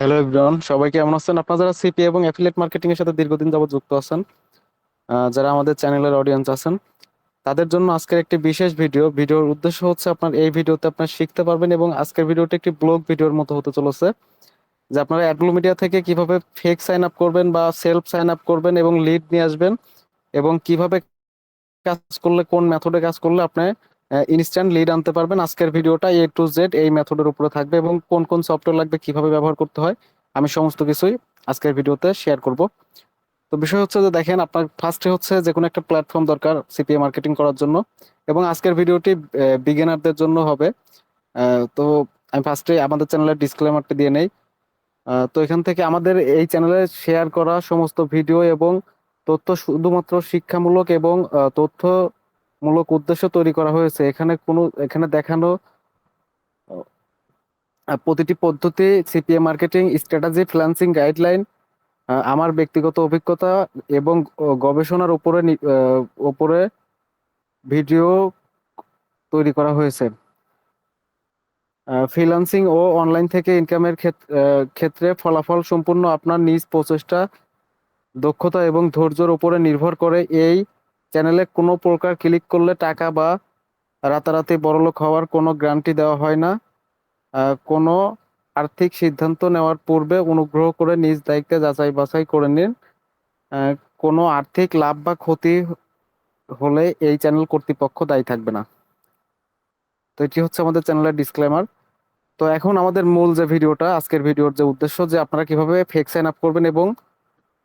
Hello everyone, সবাই কেমন আছেন? আপনারা যারা সিপি এবং অ্যাফিলিয়েট মার্কেটিং এর সাথে দীর্ঘদিন যাবত যুক্ত আছেন, যারা আমাদের চ্যানেলের অডিয়েন্স আছেন, তাদের জন্য আজকের একটি বিশেষ ভিডিওর উদ্দেশ্য হচ্ছে আপনার এই ভিডিওতে আপনারা শিখতে পারবেন এবং আজকের ভিডিওটি একটি ব্লগ ভিডিওর মতো হতে চলেছে, যে আপনারা অ্যাডব্লু মিডিয়া থেকে কিভাবে ফেক সাইন আপ করবেন বা সেলফ সাইন আপ করবেন এবং লিড নিয়ে আসবেন, এবং কিভাবে কাজ করলে, কোন মেথডে কাজ করলে আপনি ইনস্ট্যান্ট লিড আনতে পারবেন। আজকের ভিডিওটা A to Z এই মেথডের উপরে থাকবে এবং কোন কোন সফটওয়্যার লাগবে, কিভাবে ব্যবহার করতে হয়, আমি সমস্ত কিছুই আজকের ভিডিওতে শেয়ার করব। তো বিষয় হচ্ছে যে দেখেন, আপনার ফার্স্টে হচ্ছে যে কোনো একটা প্ল্যাটফর্ম দরকার সিপিএ মার্কেটিং করার জন্য, এবং আজকের ভিডিওটি বিগিনারদের জন্য হবে। তো আমি ফার্স্টে আমাদের চ্যানেলের ডিসক্লেমারটি দিয়ে নেই। তো এখান থেকে আমাদের এই চ্যানেলে শেয়ার করা সমস্ত ভিডিও এবং তথ্য শুধুমাত্র শিক্ষামূলক এবং তথ্যমূলক উদ্দেশ্য তৈরি করা হয়েছে। এখানে দেখানো প্রতিটি পদ্ধতি, CPA marketing strategy, freelancing guideline, আমার ব্যক্তিগত অভিজ্ঞতা এবং গবেষণার উপরে ভিডিও তৈরি করা হয়েছে। ফ্রিল্যান্সিং ও অনলাইন থেকে ইনকামের ক্ষেত্রে ফলাফল সম্পূর্ণ আপনার নিজ প্রচেষ্টা, দক্ষতা এবং ধৈর্যের উপরে নির্ভর করে। এই চ্যানেলে কোনো প্রকার ক্লিক করলে টাকা বা রাতারাতি বড়লোক হওয়ার কোনো গ্যারান্টি দেওয়া হয় না। কোনো আর্থিক সিদ্ধান্ত নেওয়ার পূর্বে অনুগ্রহ করে নিজ দায়িত্বে যাচাই বাছাই করে নিন। আহ, কোনো আর্থিক লাভ বা ক্ষতি হলে এই চ্যানেল কর্তৃপক্ষ দায়ী থাকবে না। তো এটি হচ্ছে আমাদের চ্যানেলের ডিসক্লেমার। তো এখন আমাদের মূল যে ভিডিওটা, আজকের ভিডিওর যে উদ্দেশ্য, যে আপনারা কিভাবে ফেক সাইন আপ করবেন এবং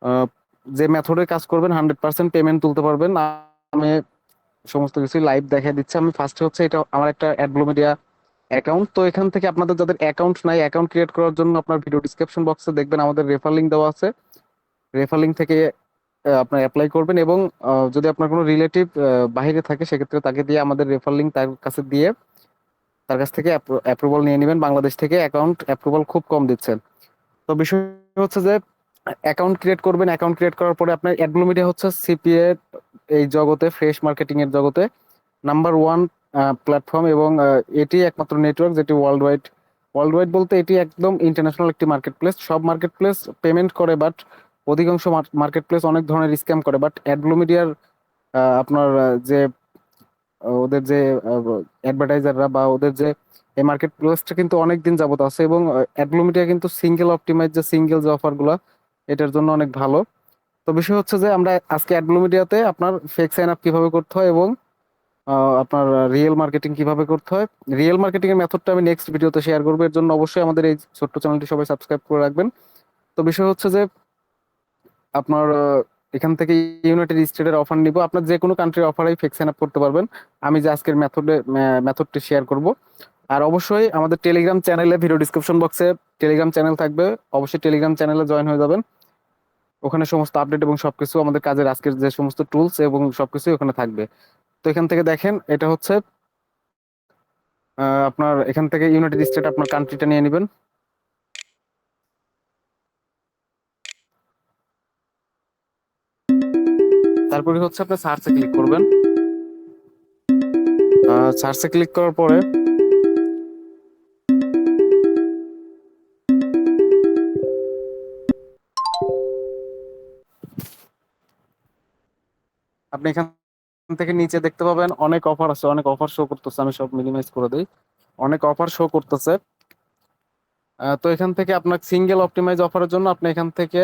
আহ, যে মেথডে কাজ করবেন 100% পেমেন্ট তুলতে পারবেন। আমি সমস্ত কিছু লাইভ দেখাই দিচ্ছি। আমি ফার্স্টে হচ্ছে, এটা আমার একটা অ্যাডব্লু মিডিয়া অ্যাকাউন্ট। তো এখান থেকে আপনাদের যাদের অ্যাকাউন্ট নাই, অ্যাকাউন্ট ক্রিয়েট করার জন্য আপনার ভিডিও ডিসক্রিপশন বক্সে দেখবেন আমাদের রেফার লিঙ্ক দেওয়া আছে। রেফার লিঙ্ক থেকে আপনার অ্যাপ্লাই করবেন, এবং যদি আপনার কোনো রিলেটিভ বাইরে থাকে, সেক্ষেত্রে তাকে দিয়ে আমাদের রেফার লিঙ্ক তার কাছে দিয়ে তার কাছ থেকে অ্যাপ্রুভাল নিয়ে নেবেন। বাংলাদেশ থেকে অ্যাকাউন্ট অ্যাপ্রুভাল খুব কম দিচ্ছেন। তো বিষয় হচ্ছে যে অ্যাকাউন্ট ক্রিয়েট করবেন। অ্যাকাউন্ট ক্রিয়েট করার পরে আপনার অ্যাডব্লু মিডিয়া হচ্ছে সিপিএ এই জগতে, ফ্রেশ মার্কেটিং এর জগতে নাম্বার 1 প্ল্যাটফর্ম, এবং এটি একমাত্র নেটওয়ার্ক যেটি ওয়ার্ল্ড ওয়াইড বলতে এটি একদম ইন্টারন্যাশনাল একটি মার্কেট প্লেস। সব মার্কেট প্লেস পেমেন্ট করে, বাট অধিকাংশ মার্কেট প্লেস অনেক ধরনের স্ক্যাম করে। বাট অ্যাডব্লু মিডিয়ার আপনার যে ওদের যে অ্যাডভার্টাইজাররা বা ওদের যে এই মার্কেট প্লেসটা কিন্তু অনেক দিন যাবত আছে, এবং অ্যাডব্লু মিডিয়া কিন্তু সিঙ্গেল যে অফার গুলা, এটার জন্য অনেক ভালো। তো বিষয় হচ্ছে যে আমরা আজকে অ্যাডব্লু মিডিয়াতে আপনার ফেক সাইন আপ কিভাবে করতে হয় এবং আপনার রিয়েল মার্কেটিং কিভাবে করতে হয়, রিয়েল মার্কেটিং এর মেথডটা আমি নেক্সট ভিডিওতে শেয়ার করবো। এর জন্য অবশ্যই আমাদের এই ছোট্ট চ্যানেলটি সবাই সাবস্ক্রাইব করে রাখবেন। তো বিষয় হচ্ছে যে আপনার এখান থেকে ইউনাইটেড স্টেটের অফার নিব। আপনার যে কোনো কান্ট্রির অফারেই ফিক্স সাইন আপ করতে পারবেন। আমি যে আজকের মেথডটি শেয়ার করব। আর অবশ্যই আমাদের টেলিগ্রাম চ্যানেলে, ভিডিও ডিসক্রিপশন বক্সে টেলিগ্রাম চ্যানেল থাকবে, অবশ্যই টেলিগ্রাম চ্যানেলে জয়েন হয়ে যাবেন। ওখানে সমস্ত আপডেট এবং সবকিছু, আমাদের কাজের আজকের যে সমস্ত টুলস এবং সবকিছু ওখানে থাকবে। তো এখান থেকে দেখেন, এটা হচ্ছে আপনার এখান থেকে ইউনাইটেড স্টেট আপনার কান্ট্রিটা নিয়ে নেবেন। তারপরে হচ্ছে আপনি সার্চে ক্লিক করবেন। সার্চে ক্লিক করার পরে আপনি এখান থেকে নিচে দেখতে পাবেন অনেক অফার আছে, অনেক অফার শো করতেছে। আমি সব মিনিমাইজ করে দিই। অনেক অফার শো করতেছে। তো এখান থেকে আপনার সিঙ্গেল অপটিমাইজ অফারের জন্য আপনি এখান থেকে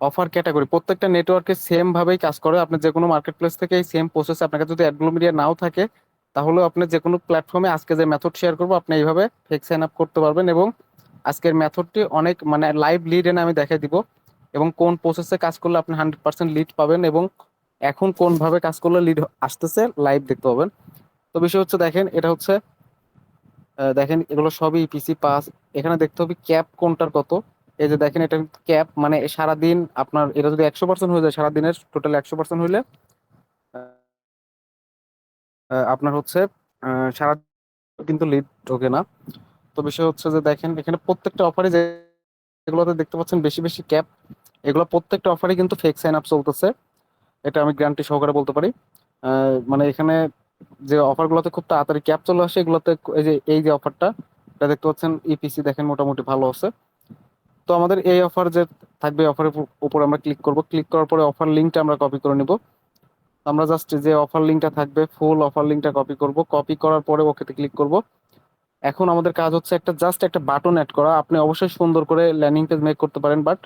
অফার ক্যাটাগরি, প্রত্যেকটা নেটওয়ার্কে সেম ভাবেই কাজ করে। আপনি যে কোনো মার্কেট প্লেস থেকে এই সেম প্রসেস, আপনার কাছে যদি অ্যাডব্লু মিডিয়া নাও থাকে, তাহলেও আপনি যে কোনো প্ল্যাটফর্মে আজকে যে মেথড শেয়ার করবো, আপনি এইভাবে ফেক সাইন আপ করতে পারবেন। এবং আজকের মেথডটি অনেক মানে লাইভ লিড এনে আমি দেখাই দিব, এবং কোন প্রসেসে কাজ করলে আপনি 100% লিড পাবেন, এবং এখন কোন ভাবে কাজ করলে লিড আসতেছে লাইভ দেখতে পাবেন। তো বিষয় হচ্ছে দেখেন, এটা হচ্ছে দেখেন এগুলো সবই ইপিসি পাস। এখানে দেখতে হবে ক্যাপ কোনটার কত। এই যে দেখেন, এটা ক্যাপ মানে সারাদিন আপনার, এটা যদি 100% হয়ে যায়, সারাদিনের টোটাল 100% হইলে আপনার হচ্ছে সারা কিন্তু লিড ঢোকে না। তো বিষয় হচ্ছে যে দেখেন, এখানে প্রত্যেকটা অফারে যেগুলোতে দেখতে পাচ্ছেন বেশি বেশি ক্যাপ, এগুলো প্রত্যেকটা অফারে কিন্তু ফেক সাইন আপ চলতেছে। এটা আমি গ্যারান্টি সহকারে বলতে পারি। মানে এখানে যে অফারগুলোতে খুব তাড়াতাড়ি ক্যাপ চলে আসে, এগুলোতে এই যে অফারটা, এটা দেখতে পাচ্ছেন ইপিসি দেখেন মোটামুটি ভালো আছে। তো আমাদের এই অফার যে থাকবে, অফারের উপর আমরা ক্লিক করব। ক্লিক করার পরে অফার লিঙ্কটা আমরা কপি করে নিব। আমরা জাস্ট যে অফার লিঙ্কটা থাকবে, ফুল অফার লিঙ্কটা কপি করব। কপি করার পরে ওকেতে ক্লিক করব। এখন আমাদের কাজ হচ্ছে একটা বাটন অ্যাড করা। আপনি অবশ্যই সুন্দর করে ল্যান্ডিং পেজ মেক করতে পারেন, বাট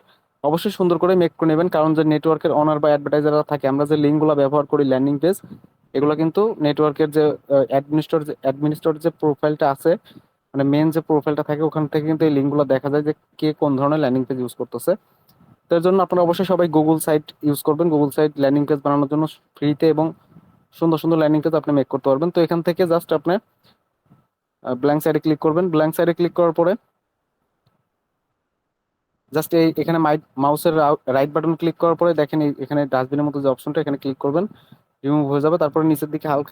অবশ্যই সুন্দর করে মেক করে নেবেন, কারণ যে নেটওয়ার্কের অনার বা অ্যাডভার্টাইজাররা থাকে, আমরা যে লিঙ্কগুলো ব্যবহার করি ল্যান্ডিং পেজ, এগুলো কিন্তু নেটওয়ার্কের যে অ্যাডমিনিস্ট্রেটর যে প্রোফাইলটা আছে, মানে মেন যে প্রোফাইলটা থাকে, ওখান থেকে কিন্তু এই লিঙ্কগুলো দেখা যায় যে কে কোন ধরনের ল্যান্ডিং পেজ ইউজ করতেছে। তো এর জন্য আপনারা অবশ্যই সবাই গুগল সাইট ইউজ করবেন। গুগল সাইট ল্যান্ডিং পেজ বানানোর জন্য ফ্রিতে এবং সুন্দর সুন্দর ল্যান্ডিং পেজ আপনি মেক করতে পারবেন। তো এখান থেকে জাস্ট আপনি ব্ল্যাঙ্ক সাইডে ক্লিক করবেন। ব্ল্যাঙ্ক সাইডে ক্লিক করার পরে জাস্ট এখানে মাউসের রাইট বাটন ক্লিক করার পরে দেখেন এখানে ডাস্টবিনের মতো যে অপশনটা, এখানে ক্লিক করবেন, রিমুভ হয়ে যাবে। তারপরে নিচের দিকে হালকা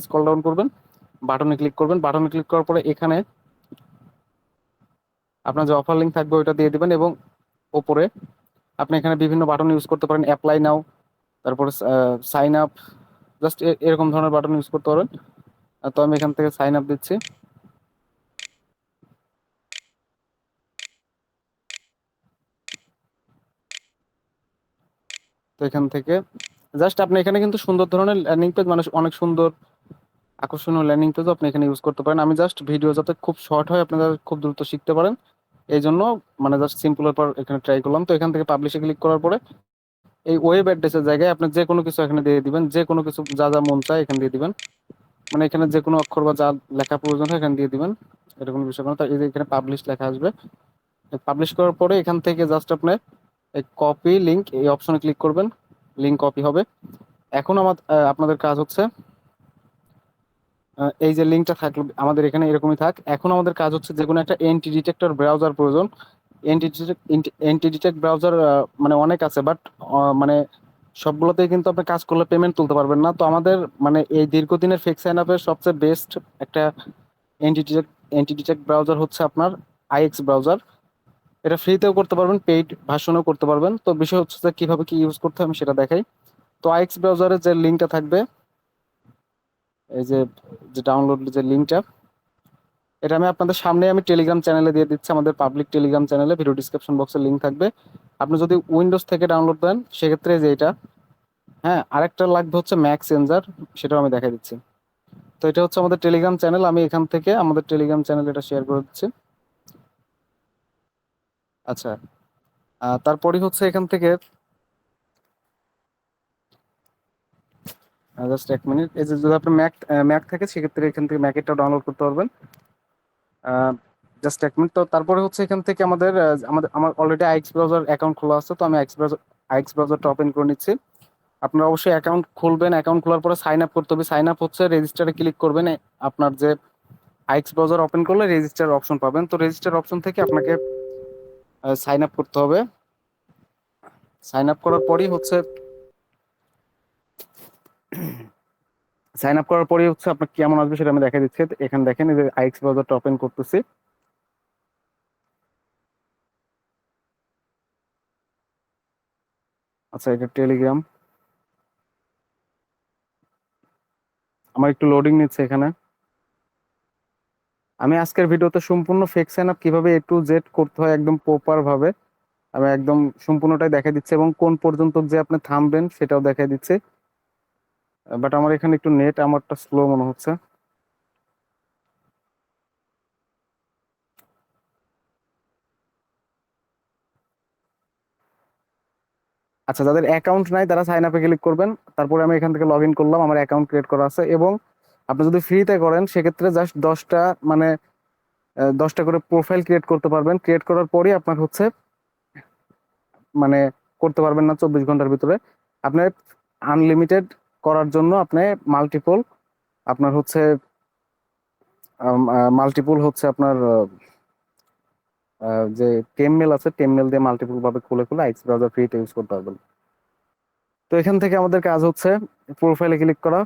স্ক্রল ডাউন করবেন, বাটনে ক্লিক করবেন। বাটনে ক্লিক করার পরে এখানে আপনার যে অফার লিঙ্ক থাকবে ওইটা দিয়ে দিবেন, এবং ওপরে আপনি এখানে বিভিন্ন বাটন ইউজ করতে পারেন, অ্যাপ্লাই নাও, তারপরে সাইন আপ, জাস্ট এরকম ধরনের বাটন ইউজ করতে পারেন। তো আমি এখান থেকে সাইন আপ দিচ্ছি। তো এখান থেকে জাস্ট আপনি এখানে কিন্তু সুন্দর ধরনের ল্যান্ডিং পেজ, মানে অনেক সুন্দর আকর্ষণীয় ল্যান্ডিং পেজও আপনি এখানে ইউজ করতে পারেন। আমি জাস্ট ভিডিও যাতে খুব শর্ট হয়, আপনারা খুব দ্রুত শিখতে পারেন, এই জন্য মানে জাস্ট সিম্পলের পর এখানে ট্রাই করলাম। তো এখান থেকে পাবলিশে ক্লিক করার পরে এই ওয়েব অ্যাড্রেসের জায়গায় আপনি যে কোনো কিছু এখানে দিয়ে দিবেন, যে কোনো কিছু যা যা মন চায় এখানে দিয়ে দিবেন, মানে এখানে যে কোনো অক্ষর বা যা লেখা প্রয়োজন হয় এখানে দিয়ে দিবেন, এটা কোনো বিষয় না। তো এই যে এখানে পাবলিশ লেখা আসবে, পাবলিশ করার পরে এখান থেকে জাস্ট আপনি এই কপি লিংক এই অপশনে ক্লিক করবেন, লিংক কপি হবে। এখন আপনাদের কাজ হচ্ছে এই যে লিঙ্কটা থাকলো আমাদের এখানে এরকমই থাক। এখন আমাদের কাজ হচ্ছে যে কোনো একটা এন্টি ডিটেক্টর ব্রাউজার প্রয়োজন। এন্টি ডিটেক্ট ব্রাউজার মানে অনেক আছে, বাট মানে সবগুলোতেই কিন্তু আপনি কাজ করলে পেমেন্ট তুলতে পারবেন না। তো আমাদের মানে এই দীর্ঘদিনের ফেক সাইন আপের সবচেয়ে বেস্ট একটা anti detect anti detect browser হচ্ছে আপনার আইএক্স ব্রাউজার। এটা ফ্রিতেও করতে পারবেন, পেইড ভার্সনেও করতে পারবেন। তো বিষয় হচ্ছে যে কিভাবে কি ইউজ করতে হয় আমি সেটা দেখাই। তো আইএক্স ব্রাউজারের যে লিঙ্কটা থাকবে, এই যে যে ডাউনলোড যে লিঙ্কটা, এটা আমি আপনাদের সামনে আমি টেলিগ্রাম চ্যানেলে দিয়ে দিচ্ছি, আমাদের পাবলিক টেলিগ্রাম চ্যানেলে ভিডিও ডিসক্রিপশন বক্সে লিঙ্ক থাকবে। আপনি যদি উইন্ডোজ থেকে ডাউনলোড দেন সেক্ষেত্রে যে এটা, হ্যাঁ, আরেকটা লাগবে হচ্ছে ম্যাক্স এনজার, সেটাও আমি দেখাই দিচ্ছি। তো এটা হচ্ছে আমাদের টেলিগ্রাম চ্যানেল, আমি এখান থেকে আমাদের টেলিগ্রাম চ্যানেল এটা শেয়ার করে দিচ্ছি। আচ্ছা, তারপরে হচ্ছে এখান থেকে জাস্ট এক মিনিট, এই যে যদি আপনার ম্যাক ম্যাক থাকে সেক্ষেত্রে এখান থেকে ম্যাকেরটাও ডাউনলোড করতে পারবেন। জাস্ট এক মিনিট। তো তারপরে হচ্ছে এখান থেকে আমার অলরেডি আইএক্স ব্রাউজার অ্যাকাউন্ট খোলা আছে, তো আমি আইএক্স ব্রাউজারটা ওপেন করে নিচ্ছি। আপনারা অবশ্যই অ্যাকাউন্ট খুলবেন, অ্যাকাউন্ট খোলার পরে সাইন আপ করতে হবে। সাইন আপ হচ্ছে রেজিস্টারে ক্লিক করবেন, আপনার যে আইএক্স ব্রাউজার ওপেন করলে রেজিস্টার অপশন পাবেন। তো রেজিস্টার অপশন থেকে আপনাকে সাইন আপ করতে হবে। সাইন আপ করার পরই হচ্ছে আপনার কেমন আসবে সেটা আমি দেখা দিচ্ছি। এখানে দেখেন এই যে আইএক্স ব্রাউজারটা ওপেন করতেছি। আচ্ছা, এটা টেলিগ্রাম, আমার একটু লোডিং নিচ্ছে এখানে। আমি আজকের ভিডিওতে সম্পূর্ণ ফেক সাইন আপ কিভাবে এ টু জেড করতে হয় একদম প্রপার ভাবে আমি একদম সম্পূর্ণটাই দেখা দিচ্ছি, এবং কোন পর্যন্ত যে আপনি থামবেন সেটাও দেখা দিচ্ছে। বাট আমার এখানে একটু নেট আমারটা স্লো মনে হচ্ছে। আচ্ছা, যাদের অ্যাকাউন্ট নাই তারা সাইন আপে ক্লিক করবেন। তারপরে আমি এখান থেকে লগ ইন করলাম, আমার অ্যাকাউন্ট ক্রিয়েট করা আছে। এবং আপনি যদি ফ্রিতে করেন সেক্ষেত্রে জাস্ট 10টা মানে 10টা করে প্রোফাইল ক্রিয়েট করতে পারবেন। ক্রিয়েট করার পরই আপনার হচ্ছে মানে করতে পারবেন না 24 ঘন্টার ভিতরে। আপনার আনলিমিটেড করার জন্য আপনি মাল্টিপল আপনার হচ্ছে আপনার যে টেমমেল আছে, টেমমেল দিয়ে মাল্টিপল ভাবে খুলে খুলে আইএক্স ব্রাউজার ফ্রিতে ইউজ করতে পারবেন। তো এখান থেকে আমাদের কাজ হচ্ছে প্রোফাইলে ক্লিক করা।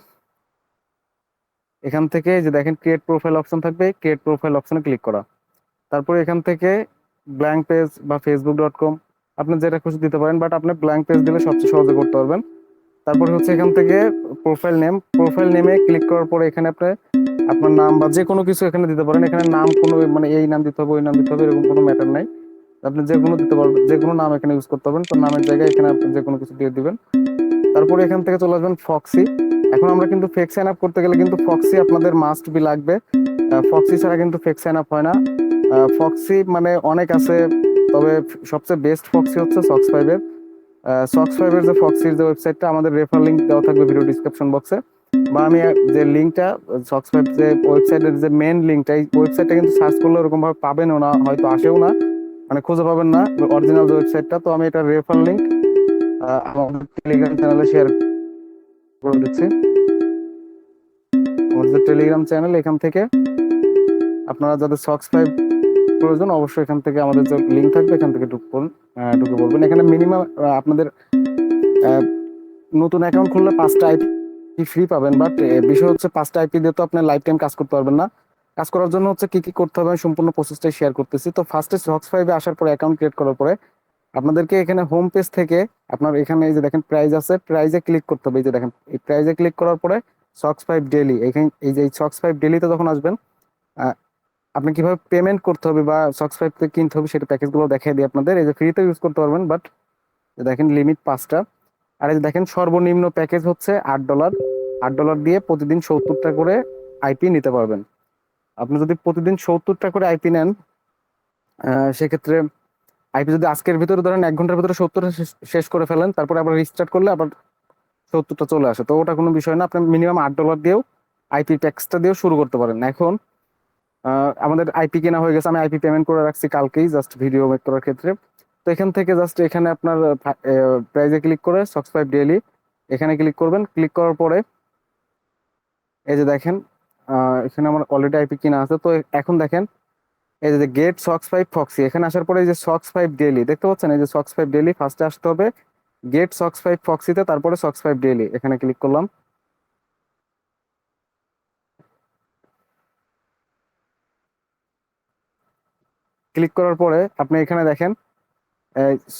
এখান থেকে যে দেখেন ক্রিয়েট প্রোফাইল অপশন থাকবে, ক্রিয়েট প্রোফাইল অপশনে ক্লিক করা। তারপরে এখান থেকে ব্ল্যাঙ্ক পেজ বা facebook.com আপনি যেটা খুশি দিতে পারেন, বাট আপনি ব্ল্যাঙ্ক পেজ দিলে সবচেয়ে সহজে করতে পারবেন। তারপরে হচ্ছে এখান থেকে প্রোফাইল নেমে ক্লিক করার পরে এখানে আপনি আপনার নাম বা যে কোনো কিছু এখানে দিতে পারেন। এখানে নাম কোনো মানে এই নাম দিতে হবে ওই নাম দিতে হবে এরকম কোনো ম্যাটার নাই। আপনি যে কোনো দিতে পারবেন, যে কোনো নাম এখানে ইউজ করতে পারবেন। তো নামের জায়গায় এখানে আপনি যে কোনো কিছু দিয়ে দিবেন। তারপরে এখান থেকে চলে আসবেন ফক্সি। এখন আমরা কিন্তু ফেক সাইন আপ করতে গেলে কিন্তু ফক্সি আপনাদের মাস্ট বি লাগবে। ফক্সি ছাড়া কিন্তু ফেক সাইন আপ হয় না। ফক্সি মানে অনেক আছে, তবে সবচেয়ে বেস্ট ফক্সি হচ্ছে সক্স 5-এর। সক্স 5-এর যে ফক্সির যে ওয়েবসাইটটা, আমাদের রেফার লিঙ্ক দেওয়া থাকবে ভিডিও ডিসক্রিপশন বক্সে, বা আমি যে লিঙ্কটা, সক্স 5 যে ওয়েবসাইটের যে মেন লিঙ্কটা, এই ওয়েবসাইটটা কিন্তু সার্চ করলে ওরকম ভাবে পাবেনও না, হয়তো আসেও না, মানে খুঁজে পাবেন না অরিজিনাল যে ওয়েবসাইটটা। তো আমি এটা রেফার লিঙ্ক আমাদের টেলিগ্রাম চ্যানেলে শেয়ার করে দিচ্ছি। আমাদের যে টেলিগ্রাম চ্যানেল, এখান থেকে আপনারা যাদের সক্স 5 প্রয়োজন, অবশ্যই এখান থেকে আমাদের যে লিঙ্ক থাকবে এখান থেকে ঢুকে পড়বেন। এখানে মিনিমাম আপনাদের আহ, নতুন অ্যাকাউন্ট খুললে 5টা আইপি ফ্রি পাবেন, বাট বিষয় হচ্ছে 5টা আইপি দিয়ে তো আপনি লাইফ টাইম কাজ করতে পারবেন না। কাজ করার জন্য হচ্ছে কি কি করতে হবে, আমি সম্পূর্ণ প্রসেসটাই শেয়ার করতেছি। তো ফার্স্টে সক্স 5-এ আসার পরে, অ্যাকাউন্ট ক্রিয়েট করার পরে, আপনাদেরকে এখানে হোম পেজ থেকে আপনার এখানে এই যে দেখেন প্রাইজ আছে, প্রাইজে ক্লিক করতে হবে। এই যে দেখেন, এই প্রাইজে ক্লিক করার পরে সক্স 5 ডেইলি, এখানে এই যে সক্স 5 ডেইলিতে যখন আসবেন, আহ, আপনি কিভাবে পেমেন্ট করতে হবে বা সক্স 5 থেকে কিনতে হবে সেটা প্যাকেজগুলো দেখিয়ে দিই আপনাদের। এই যে ফ্রিতে ইউজ করতে পারবেন, বাট দেখেন লিমিট 5টা। আর এই যে দেখেন সর্বনিম্ন প্যাকেজ হচ্ছে $8। $8 দিয়ে প্রতিদিন 70টা করে আইপি নিতে পারবেন। আপনি যদি প্রতিদিন 70টা করে আইপি নেন, সেক্ষেত্রে আইপি যদি আজকের ভিতরে ধরেন 1 ঘন্টার ভিতরে 70টা শেষ করে ফেলেন, তারপরে আবার রিস্টার্ট করলে আবার 70টা চলে আসে, তো ওটা কোনো বিষয় না। আপনি মিনিমাম $8 দিয়েও আইপি প্যাকেজটা দিয়েও শুরু করতে পারেন। এখন আমাদের আইপি কেনা হয়ে গেছে, আমি আইপি পেমেন্ট করে রাখছি কালকেই, জাস্ট ভিডিও মেক করার ক্ষেত্রে। তো এখান থেকে জাস্ট এখানে আপনার প্রাইজে ক্লিক করে সক্স 5 ডেইলি এখানে ক্লিক করবেন। ক্লিক করার পরে এই যে দেখেন, এখানে আমার অলরেডি আইপি কিনা আছে। তো এখন দেখেন এই যে গেট সক্স 5 ফক্সি, এখানে আসার পরে এই যে সক্স 5 ডেইলি দেখতে পাচ্ছেন, এই যে সক্স 5 ডেইলি ফার্স্টে আসতে হবে গেট সক্স 5 ফক্সিতে, তারপরে সক্স 5 ডেইলি এখানে ক্লিক করলাম। ক্লিক করার পরে আপনি এখানে দেখেন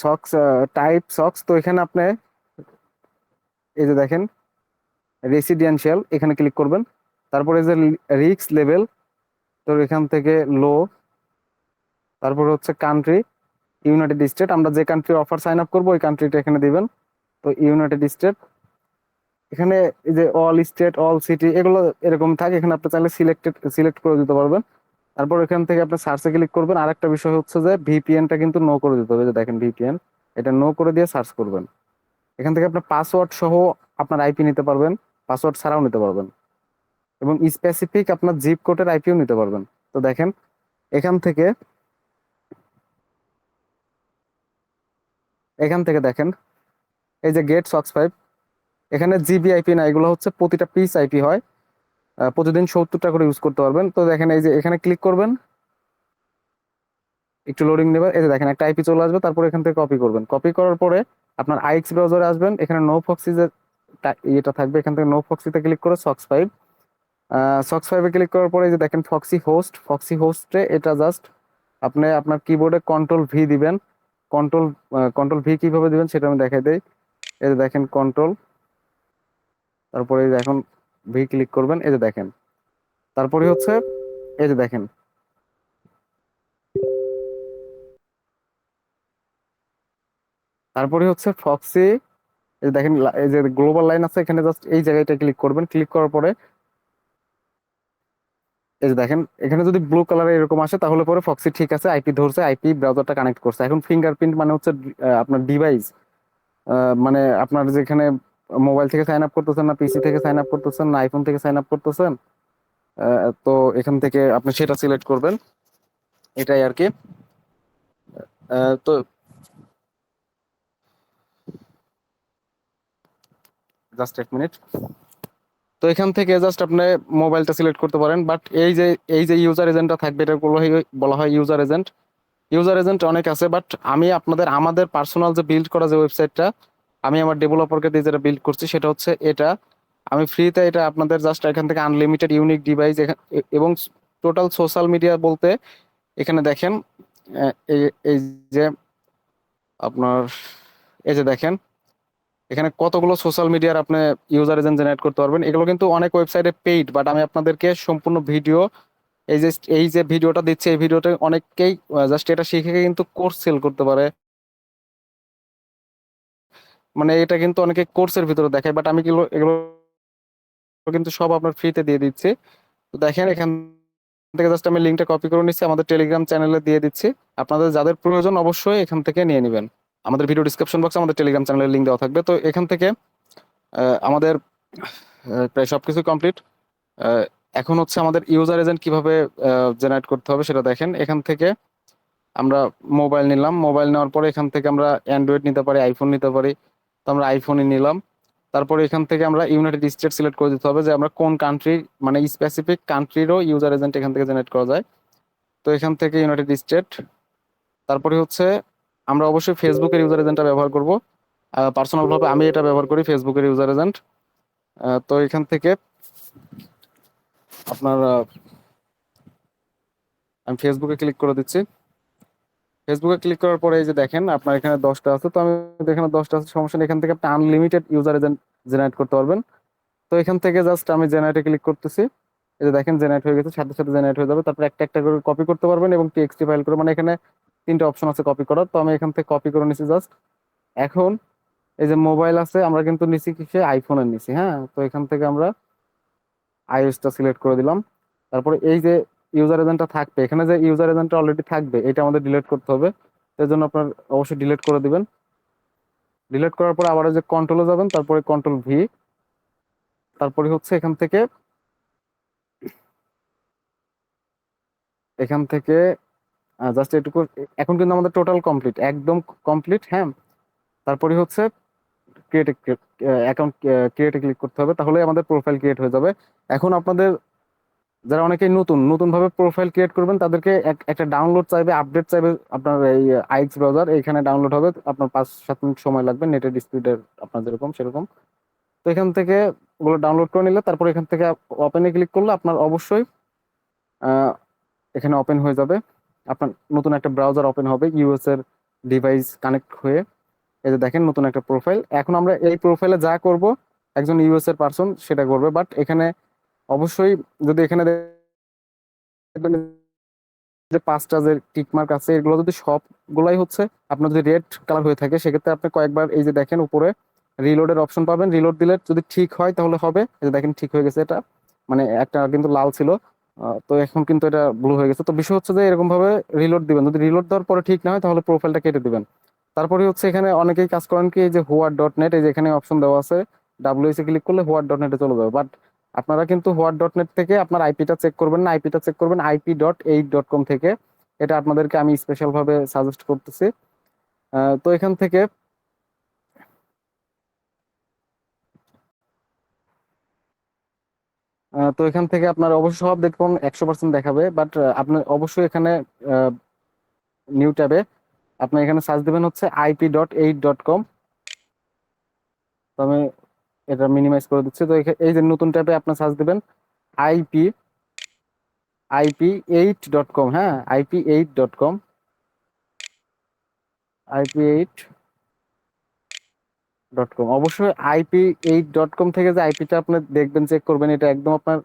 সক্স টাইপ সক্স, তো এখানে আপনি এই যে দেখেন রেসিডেন্সিয়াল এখানে ক্লিক করবেন। তারপরে যে রিক্স লেভেল, তো এখান থেকে লো, তারপরে হচ্ছে কান্ট্রি ইউনাইটেড স্টেট, আমরা যে কান্ট্রির অফার সাইন আপ করবো ওই কান্ট্রিটা এখানে দিবেন। তো ইউনাইটেড স্টেট, এখানে এই যে অল স্টেট অল সিটি এগুলো এরকম থাকে, এখানে আপনি চাইলে সিলেক্ট করে দিতে পারবেন। তারপর এখান থেকে আপনি সার্চে ক্লিক করবেন। আরেকটা বিষয় হচ্ছে যে ভিপিএনটা কিন্তু নো করে দিতে হবে, এই যে দেখেন ভিপিএন, এটা নো করে দিয়ে সার্চ করবেন। এখান থেকে আপনার পাসওয়ার্ড সহ আপনার আইপি নিতে পারবেন, পাসওয়ার্ড ছাড়াও নিতে পারবেন, এবং স্পেসিফিক আপনার জিপ কোডের আইপিও নিতে পারবেন। তো দেখেন এখান থেকে দেখেন এই যে গেট সক্স 5, এখানে জিবি আইপি না, এগুলো হচ্ছে প্রতিটা পিস আইপি হয়। প্রতিদিন 70টা করে ইউজ করতে পারবেন। তো দেখেন এই যে এখানে ক্লিক করবেন, একটু লোডিং নেবে, এই যে দেখেন একটা আইপি চলে আসবে। তারপর এখান থেকে কপি করবেন, কপি করার পরে আপনার আইএক্স ব্রাউজারে আসবেন, এখানে নো ফক্সি যে ইয়েটা থাকবে, এখান থেকে নো ফক্সিতে ক্লিক করে সক্স 5 ক্লিক করার পরে এই যে দেখেন ফক্সি হোস্টে এটা জাস্ট আপনি আপনার কিবোর্ডে কন্ট্রোল ভি দিবেন। কন্ট্রোল কন্ট্রোল ভি কিভাবে দিবেন সেটা আমি দেখাই দিই। এই যে দেখেন কন্ট্রোল, তারপরে এই যে এখন ভি ক্লিক করবেন, এই যে দেখেন, তারপরে হচ্ছে এই যে দেখেন, তারপরে হচ্ছে ফক্সি, এই যে দেখেন এই যে গ্লোবাল লাইন আছে, এখানে জাস্ট এই জায়গাটা ক্লিক করবেন। ক্লিক করার পরে এই যে দেখেন, এখানে যদি ব্লু কালার এরকম আসে তাহলে পরে ফক্সি ঠিক আছে, আইপি ধরছে, আইপি ব্রাউজারটা কানেক্ট করছে। এখন ফিঙ্গারপ্রিন্ট মানে হচ্ছে আপনার ডিভাইস, মানে আপনার যেখানে মোবাইল থেকে সাইন আপ করতেছেন, না পিসি থেকে সাইন আপ করতেছেন, না আইফোন থেকে সাইন আপ করতেছেন, তো এখান থেকে আপনি সেটা সিলেক্ট করবেন, এটাই আর কি। তো জাস্ট 1 মিনিট। তো এখান থেকে জাস্ট আপনি মোবাইলটা সিলেক্ট করতে পারেন, বাট এই যে ইউজার এজেন্টটা থাকবে, এটা বলা হয় ইউজার এজেন্ট। ইউজার এজেন্ট অনেক আছে, বাট আমি আমাদের পার্সোনাল যে বিল্ড করা যে ওয়েবসাইটটা, আমি আমার ডেভেলপারকে দিয়ে যেটা বিল্ড করছি সেটা হচ্ছে এটা। আমি ফ্রিতে এটা আপনাদের জাস্ট এখান থেকে আনলিমিটেড ইউনিক ডিভাইস এবং টোটাল সোশ্যাল মিডিয়া বলতে এখানে দেখেন, এই এই যে আপনার এই যে দেখেন এখানে কতগুলো সোশ্যাল মিডিয়ার আপনি ইউজার এজেন্ট জেনারেট করতে পারবেন। এগুলো কিন্তু অনেক ওয়েবসাইটে পেইড, বাট আমি আপনাদেরকে সম্পূর্ণ ভিডিও এই যে ভিডিওটা দিচ্ছে, এই ভিডিওতে অনেকেই জাস্ট এটা শিখে কিন্তু কোর্স সেল করতে পারে। মানে এটা কিন্তু অনেকে কোর্সের ভিতরে দেখায়, বাট আমি এগুলো কিন্তু সব আপনার ফ্রিতে দিয়ে দিচ্ছি। তো দেখেন এখান থেকে জাস্ট আমি লিঙ্কটা কপি করে নিচ্ছি, আমাদের টেলিগ্রাম চ্যানেলে দিয়ে দিচ্ছি। আপনাদের যাদের প্রয়োজন অবশ্যই এখান থেকে নিয়ে নেবেন। আমাদের ভিডিও ডিসক্রিপশন বক্সে আমাদের টেলিগ্রাম চ্যানেলের লিঙ্ক দেওয়া থাকবে। তো এখান থেকে আমাদের প্রায় সবকিছু কমপ্লিট। এখন হচ্ছে আমাদের ইউজার এজেন্ট কিভাবে জেনারেট করতে হবে সেটা দেখেন। এখান থেকে আমরা মোবাইল নিলাম, মোবাইল নেওয়ার পরে এখান থেকে আমরা অ্যান্ড্রয়েড নিতে পারি, আইফোন নিতে পারি। তো আমরা আইফোনই নিলাম। তারপরে এখান থেকে আমরা ইউনাইটেড স্টেট সিলেক্ট করে দিতে হবে, যে আমরা কোন কান্ট্রি, মানে স্পেসিফিক কান্ট্রিরও ইউজার এজেন্ট এখান থেকে জেনারেট করা যায়। তো এখান থেকে ইউনাইটেড স্টেট। তারপরে হচ্ছে আমরা অবশ্যই ফেসবুকের ইউজার এজেন্টটা ব্যবহার করব। পার্সোনাল ভাবে আমি এটা ব্যবহার করি, ফেসবুকের ইউজার এজেন্ট। তো এখান থেকে আপনার আমি ফেসবুকে ক্লিক করে দিচ্ছি। ফেসবুকে ক্লিক করার পরে এই যে দেখেন আপনার এখানে 10টা আছে। তো আমি এখানে 10টা আছে, সমস্যা নেই। এখান থেকে আপনি আনলিমিটেড ইউজার এজেন্ট জেনারেট করতে পারবেন। তো এখান থেকে জাস্ট আমি জেনারেটে ক্লিক করতেছি। এই যে দেখেন জেনারেট হয়ে গেছে, সাথে সাথে জেনারেট হয়ে যাবে। তারপর একটা একটা করে কপি করতে পারবেন এবং টিএক্সটি ফাইল করে, মানে এখানে 3টা অপশন আছে কপি করার। তো আমি এখান থেকে কপি করে নিছি জাস্ট। এখন এই যে মোবাইল আছে, আমরা কিন্তু নিছি কিসে, আইফোনের নিছি। হ্যাঁ, তো এখান থেকে আমরা আইওএসটা সিলেক্ট করে দিলাম। তারপরে এই যে ইউজার এজেন্টটা থাকবে, এখানে যে ইউজার এজেন্টটা অলরেডি থাকবে এটা আমাদের ডিলিট করতে হবে। এর জন্য আপনার অবশ্যই ডিলিট করে দিবেন। ডিলিট করার পরে আবার এই যে কন্ট্রোলে যাবেন, তারপরে কন্ট্রোল ভি। তারপরে হচ্ছে এখান থেকে এখান থেকে জাস্ট এটুকু। এখন কিন্তু আমাদের টোটাল কমপ্লিট, একদম কমপ্লিট। হ্যাঁ, তারপরে হচ্ছে ক্রিয়েট অ্যাকাউন্ট ক্রিয়েটে ক্লিক করতে হবে, তাহলে আমাদের প্রোফাইল ক্রিয়েট হয়ে যাবে। এখন আপনাদের যারা অনেকেই নতুন নতুন ভাবে প্রোফাইল ক্রিয়েট করবেন, তাদেরকে একটা ডাউনলোড চাইবে, আপডেট চাইবে। আপনার এই আইএক্স ব্রাউজার এখানে ডাউনলোড হবে, আপনার 5-7 মিনিট সময় লাগবে, নেটের স্পিডের আপনার যেরকম সেরকম। তো এখান থেকে ওগুলো ডাউনলোড করে নিলে তারপর এখান থেকে ওপেনে ক্লিক করলে আপনার অবশ্যই আহ, এখানে ওপেন হয়ে যাবে। আপনার নতুন একটা ব্রাউজার ওপেন হবে ইউএস এর ডিভাইস কানেক্ট হয়ে। এই যে দেখেন নতুন একটা প্রোফাইল। এখন আমরা এই প্রোফাইলে যা করব একজন ইউএস এর পার্সন সেটা করবে, বাট এখানে অবশ্যই যদি এখানে দেখবেন যে 5টা যে টিক মার্ক আছে, এগুলো যদি সবগুলাই হচ্ছে আপনার যদি রেড কালার হয়ে থাকে, সেক্ষেত্রে আপনি কয়েকবার এই যে দেখেন উপরে রিলোডের অপশন পাবেন। রিলোড দিলে যদি ঠিক হয় তাহলে হবে। এই যে দেখেন ঠিক হয়ে গেছে এটা, মানে একটা কিন্তু লাল ছিল, তো এখন কিন্তু এটা ব্লু হয়ে গেছে। তো বিষয় হচ্ছে যে এরকম ভাবে রিলোড দিবেন, যদি রিলোড দেওয়ার পরে ঠিক না হয় তাহলে প্রোফাইলটা কেটে দিবেন। তারপরে হচ্ছে এখানে অনেকেই কাজ করেন কি, এই যে হোয়াট.নেট, এই যে এখানে অপশন দেওয়া আছে, ডাব্লিউএসি ক্লিক করলে হোয়াট.নেটে চলে যাবে। বাট আপনারা কিন্তু হোয়াট.নেট থেকে আপনার আইপিটা চেক করবেন না, আইপিটা চেক করবেন IP.8.com থেকে। এটা আপনাদেরকে আমি স্পেশাল ভাবে সাজেস্ট করতেছি। তো এখান থেকে আপনার অবশ্যই সব দেখুন 100% দেখাবে, বাট আপনার অবশ্যই এখানে নিউ ট্যাবে আপনি এখানে সার্চ দিবেন হচ্ছে IP.8.com। তো আমি এটা মিনিমাইজ করে দিচ্ছি। তো এই যে নতুন ট্যাবে আপনি সার্চ দিবেন আইপি IP8.com। হ্যাঁ, IP8.com, IP8.com। অবশ্যই IP8.com থেকে যে আইপিটা আপনি দেখবেন, চেক করবেন, এটা একদম আপনার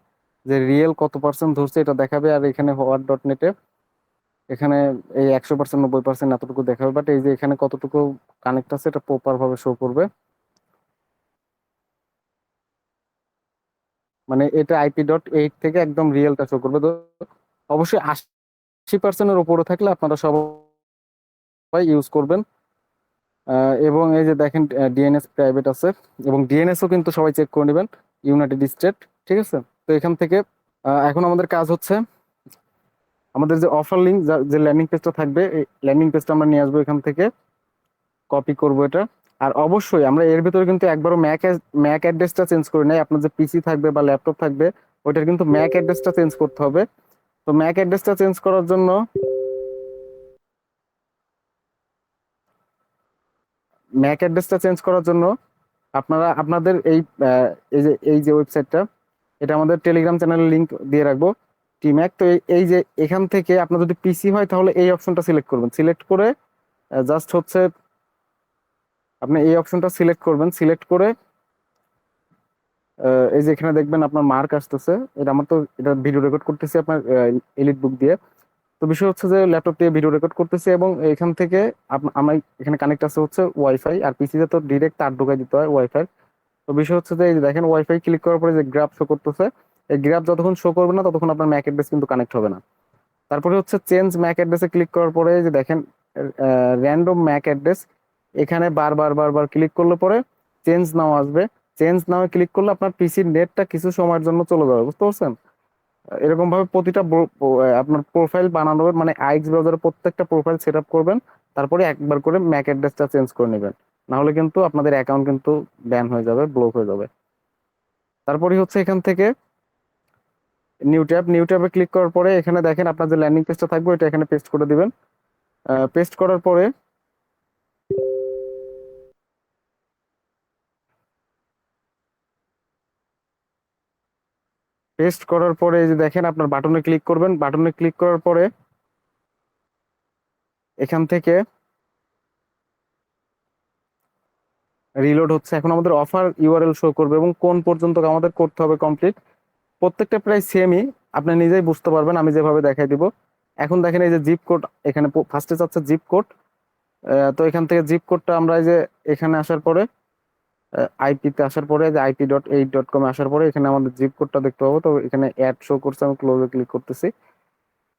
যে রিয়েল কত পার্সেন্ট ধরছে এটা দেখাবে। আর এখানে হোয়াট.নেটে এখানে এই 100%, 90% এতটুকু দেখাবে, বাট এই যে এখানে কতটুকু কানেক্ট আছে এটা প্রপার ভাবে শো করবে। মানে এটা IP.8 থেকে একদম রিয়েলটা শো করবে। তো অবশ্যই 80%-এর উপরে থাকলে আপনারা সবাই ইউজ করবেন। এবং এই যে দেখেন ডিএনএস প্রাইভেট আছে, এবং ডিএনএসও কিন্তু সবাই চেক করে নেবেন, ইউনাইটেড স্টেট। ঠিক আছে। তো এখান থেকে এখন আমাদের কাজ হচ্ছে আমাদের যে অফার লিঙ্ক, যে ল্যান্ডিং পেজটা থাকবে, এই ল্যান্ডিং পেজটা আমরা নিয়ে আসবো এখান থেকে, কপি করব এটা। আর অবশ্যই আমরা এর ভিতরে কিন্তু একবারও ম্যাক অ্যাড্রেসটা চেঞ্জ করি নাই। আপনার যে পিসি থাকবে বা ল্যাপটপ থাকবে, ওইটার কিন্তু ম্যাক অ্যাড্রেসটা চেঞ্জ করতে হবে। তো ম্যাক অ্যাড্রেসটা চেঞ্জ করার জন্য আপনারা আপনাদের এই যে ওয়েবসাইটটা, এটা আমাদের টেলিগ্রাম চ্যানেলের লিংক দিয়ে রাখবো, টিম্যাক। তো এই যে এখান থেকে আপনার যদি পিসি হয় তাহলে এই অপশনটা সিলেক্ট করবেন, সিলেক্ট করে জাস্ট হচ্ছে আপনি এই অপশনটা সিলেক্ট করবেন। সিলেক্ট করে এই যে এখানে দেখবেন আপনার মার্ক আসতেছে, এটা আমার তো এটা ভিডিও রেকর্ড করতেছি আপনার এলিট বুক দিয়ে। তো বিষয় হচ্ছে যে ল্যাপটপ দিয়ে ভিডিও রেকর্ড করতেছি এবং এখান থেকে আমার এখানে কানেক্ট আছে হচ্ছে ওয়াইফাই, আর পিসিতে তো ডিরেক্ট তার ঢুকাই দিতে হয় ওয়াইফাই। তো বিষয় হচ্ছে যে এই যে দেখেন ওয়াইফাই ক্লিক করার পরে যে গ্রাফ শো করতেছে, এই গ্রাফ যতক্ষণ শো করবে না ততক্ষণ আপনার ম্যাক অ্যাড্রেস কিন্তু কানেক্ট হবে না। তারপরে হচ্ছে চেঞ্জ ম্যাক অ্যাড্রেসে ক্লিক করার পরে যে দেখেন র্যান্ডম ম্যাক অ্যাড্রেস, এখানে বারবার বারবার ক্লিক করলে পরে চেঞ্জ নাও আসবে। চেঞ্জ নাও ক্লিক করলে আপনার পিসির নেটটা কিছু সময়ের জন্য চলে যাবে, বুঝতে পারছেন? এরকম ভাবে প্রতিটা আপনার প্রোফাইল বানানো হবে, মানে আইএক্স ব্রাউজারে প্রত্যেকটা প্রোফাইল সেট আপ করবেন, তারপরে একবার করে ম্যাক অ্যাড্রেসটা চেঞ্জ করে নেবেন। না হলে কিন্তু আপনাদের অ্যাকাউন্ট কিন্তু ব্যান হয়ে যাবে, ব্লক হয়ে যাবে। তারপরে হচ্ছে এখান থেকে নিউ ট্যাবে ক্লিক করার পরে এখানে দেখেন আপনার যে ল্যান্ডিং পেজটা থাকবে এটা এখানে পেস্ট করে দিবেন। পেস্ট করার পরে এই যে দেখেন আপনার বাটনে ক্লিক করবেন, বাটনে ক্লিক করার পরে এখান থেকে রিলোড হচ্ছে। এখন আমাদের অফার ইউআরএল শো করবে এবং কোন পর্যন্ত আমাদের করতে হবে কমপ্লিট, প্রত্যেকটা প্রায় সেমই, আপনি নিজেই বুঝতে পারবেন আমি যেভাবে দেখাই দিব। এখন দেখেন এই যে জিপ কোড, এখানে ফার্স্টে চাচ্ছে জিপ কোড। তো এখান থেকে জিপ কোডটা আমরা এই যে এখানে আসার পরে আইপিতে আসার পরে যে IP.8.com আসার পরে এখানে আমাদের জিপ কোডটা দেখতে পাবো। তো এখানে অ্যাড শো করছে, আমি ক্লোজে ক্লিক করতেছি।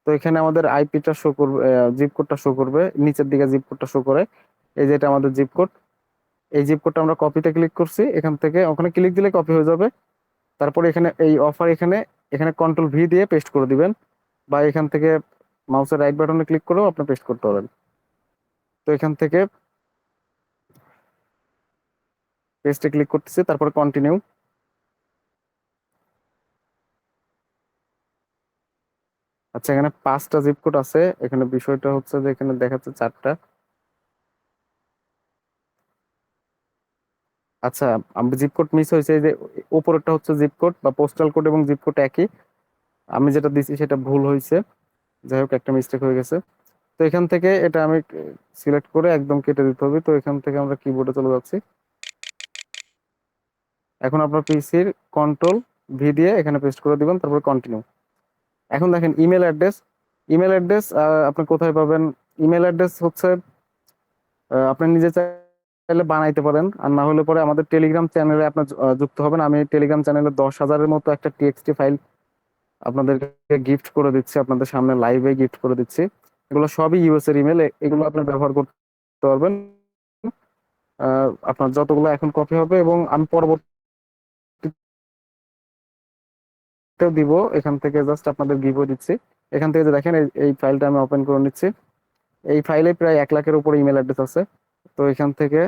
তো এখানে আমাদের আইপিটা শো করবে, জিপ কোডটা শো করবে, নিচের দিকে জিপ কোডটা শো করে। এই যে এটা আমাদের জিপ কোড, এই জিপ কোডটা আমরা কপিতে ক্লিক করছি, এখান থেকে ওখানে ক্লিক দিলে কপি হয়ে যাবে। তারপরে এখানে এই অফার এখানে এখানে কন্ট্রোল V দিয়ে পেস্ট করে দিবেন, বা এখান থেকে মাউসের রাইট বাটনে ক্লিক করেও আপনি পেস্ট করতে পারেন। তো এখান থেকে পেস্টে ক্লিক করতেছি, তারপরে কন্টিনিউ। আচ্ছা, এখানে 5টা জিপ কোড আছে, এখানে বিষয়টা হচ্ছে যে এখানে দেখাচ্ছে 4টা। আচ্ছা, আমি জিপ কোড মিস হয়েছে, এই যে উপরেরটা হচ্ছে জিপ কোড বা পোস্টাল কোড এবং জিপ কোড একই, আমি যেটা দিছি সেটা ভুল হয়েছে। যাই হোক, একটা মিস্টেক হয়ে গেছে। তো এখান থেকে এটা আমি সিলেক্ট করে একদম কেটে দিতে হবে। তো এখান থেকে আমরা কিবোর্ডে চলে যাচ্ছি। এখন আপনার পিসির কন্ট্রোল V দিয়ে এখানে পেস্ট করে দিবেন, তারপর কন্টিনিউ। এখন দেখেন ইমেল অ্যাড্রেস আপনি কোথায় পাবেন? ইমেল অ্যাড্রেস হচ্ছে আপনি নিজে চাইলে বানাইতে পারেন, আর না হলে পরে আমাদের টেলিগ্রাম চ্যানেলে আপনার যুক্ত হবেন। আমি টেলিগ্রাম চ্যানেলে 10,000-এর মতো একটা TXT ফাইল আপনাদেরকে গিফট করে দিচ্ছি, আপনাদের সামনে লাইভে গিফট করে দিচ্ছি। এগুলো সবই ইউএস এর ইমেল, এগুলো আপনি ব্যবহার করতে পারবেন। আপনার যতগুলো এখন কপি হবে এবং আমি পরবর্তীতেও দিব, এখান থেকে জাস্ট আপনাদের গিভও দিচ্ছি। এখান থেকে যে দেখেন এই ফাইলটা আমি ওপেন করে নিচ্ছি। এই ফাইলে প্রায় 1 লাখের উপরে ইমেল অ্যাড্রেস আছে। তো এখান থেকে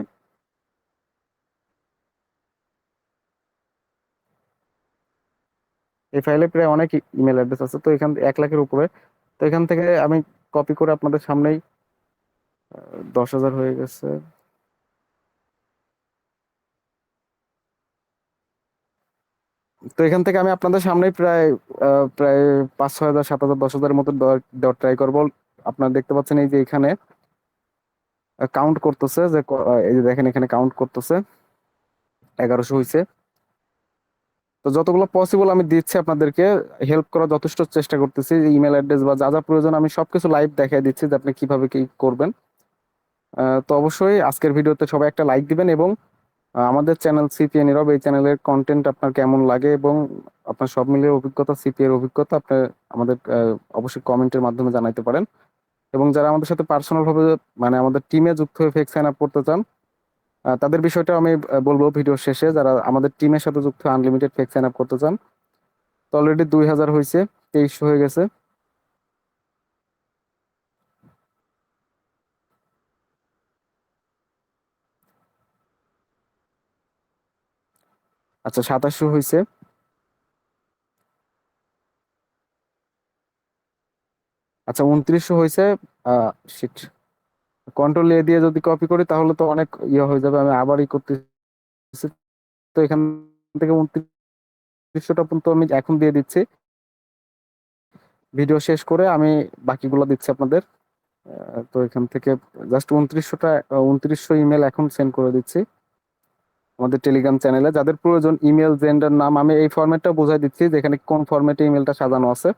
এই ফাইলে প্রায় অনেক ইমেল অ্যাড্রেস আছে, তো এখান 1 লাখের উপরে। তো এখান থেকে আমি কপি করে আপনাদের সামনেই 10,000 হয়ে গেছে। তো এখান থেকে আমি আপনাদের সামনেই প্রায় 5-6 হাজার, 7 হাজার, 10,000-এর মতো দেওয়ার ট্রাই করবো। আপনারা দেখতে পাচ্ছেন এই যে এখানে কাউন্ট করতেছে যে এই যে দেখেন এখানে কাউন্ট করতেছে 1100 হয়েছে। তো যতগুলো পসিবল আমি দিচ্ছি আপনাদেরকে, হেল্প করার যথেষ্ট চেষ্টা করতেছি। ইমেল অ্যাড্রেস বা যা যা প্রয়োজন আমি সবকিছু লাইভ দেখাই দিচ্ছি যে আপনি কিভাবে কি করবেন। তো অবশ্যই আজকের ভিডিওতে সবাই একটা লাইক দিবেন এবং আমাদের চ্যানেল সিপিএ নীরব, এই চ্যানেলের কন্টেন্ট আপনার কেমন লাগে এবং আপনার সব মিলিয়ে অভিজ্ঞতা, সিপিএ এর অভিজ্ঞতা আপনি আমাদের অবশ্যই কমেন্টের মাধ্যমে জানাইতে পারেন। এবং যারা আমাদের সাথে পার্সোনাল ভাবে মানে আমাদের টিমে যুক্ত হয়ে ফেক সাইন আপ করতে চান, তাদের বিষয়টা আমি বলবো ভিডিও শেষে। যারা আমাদের টিমের সাথে যুক্ত হয়ে আনলিমিটেড ফেক সাইন আপ করতে চান, তো অলরেডি 2,000 হয়েছে, 2300 হয়ে গেছে। আচ্ছা, 2700 হয়েছে। আচ্ছা, 2900 হয়েছে। শিট, কন্ট্রোল A দিয়ে যদি কপি করি তাহলে তো অনেক ইয়ে হয়ে যাবে, আমি আবারই করতেছি। তো এখান থেকে 2900টা পর্যন্ত আমি এখন দিয়ে দিচ্ছি। ভিডিও শেষ করে আমি বাকিগুলো দিচ্ছি আপনাদের। তো এখান থেকে জাস্ট 2900 ইমেল এখন সেন্ড করে দিচ্ছি। আমাদের টেলিগ্রাম চ্যানেলে যাদের প্রয়োজন ইমেল, জেন্ডার, নাম, আমি এই ফরম্যাটটা বোঝাই দিচ্ছি যেখানে কোন ফরম্যাটে ইমেলটা সাজানো আছে।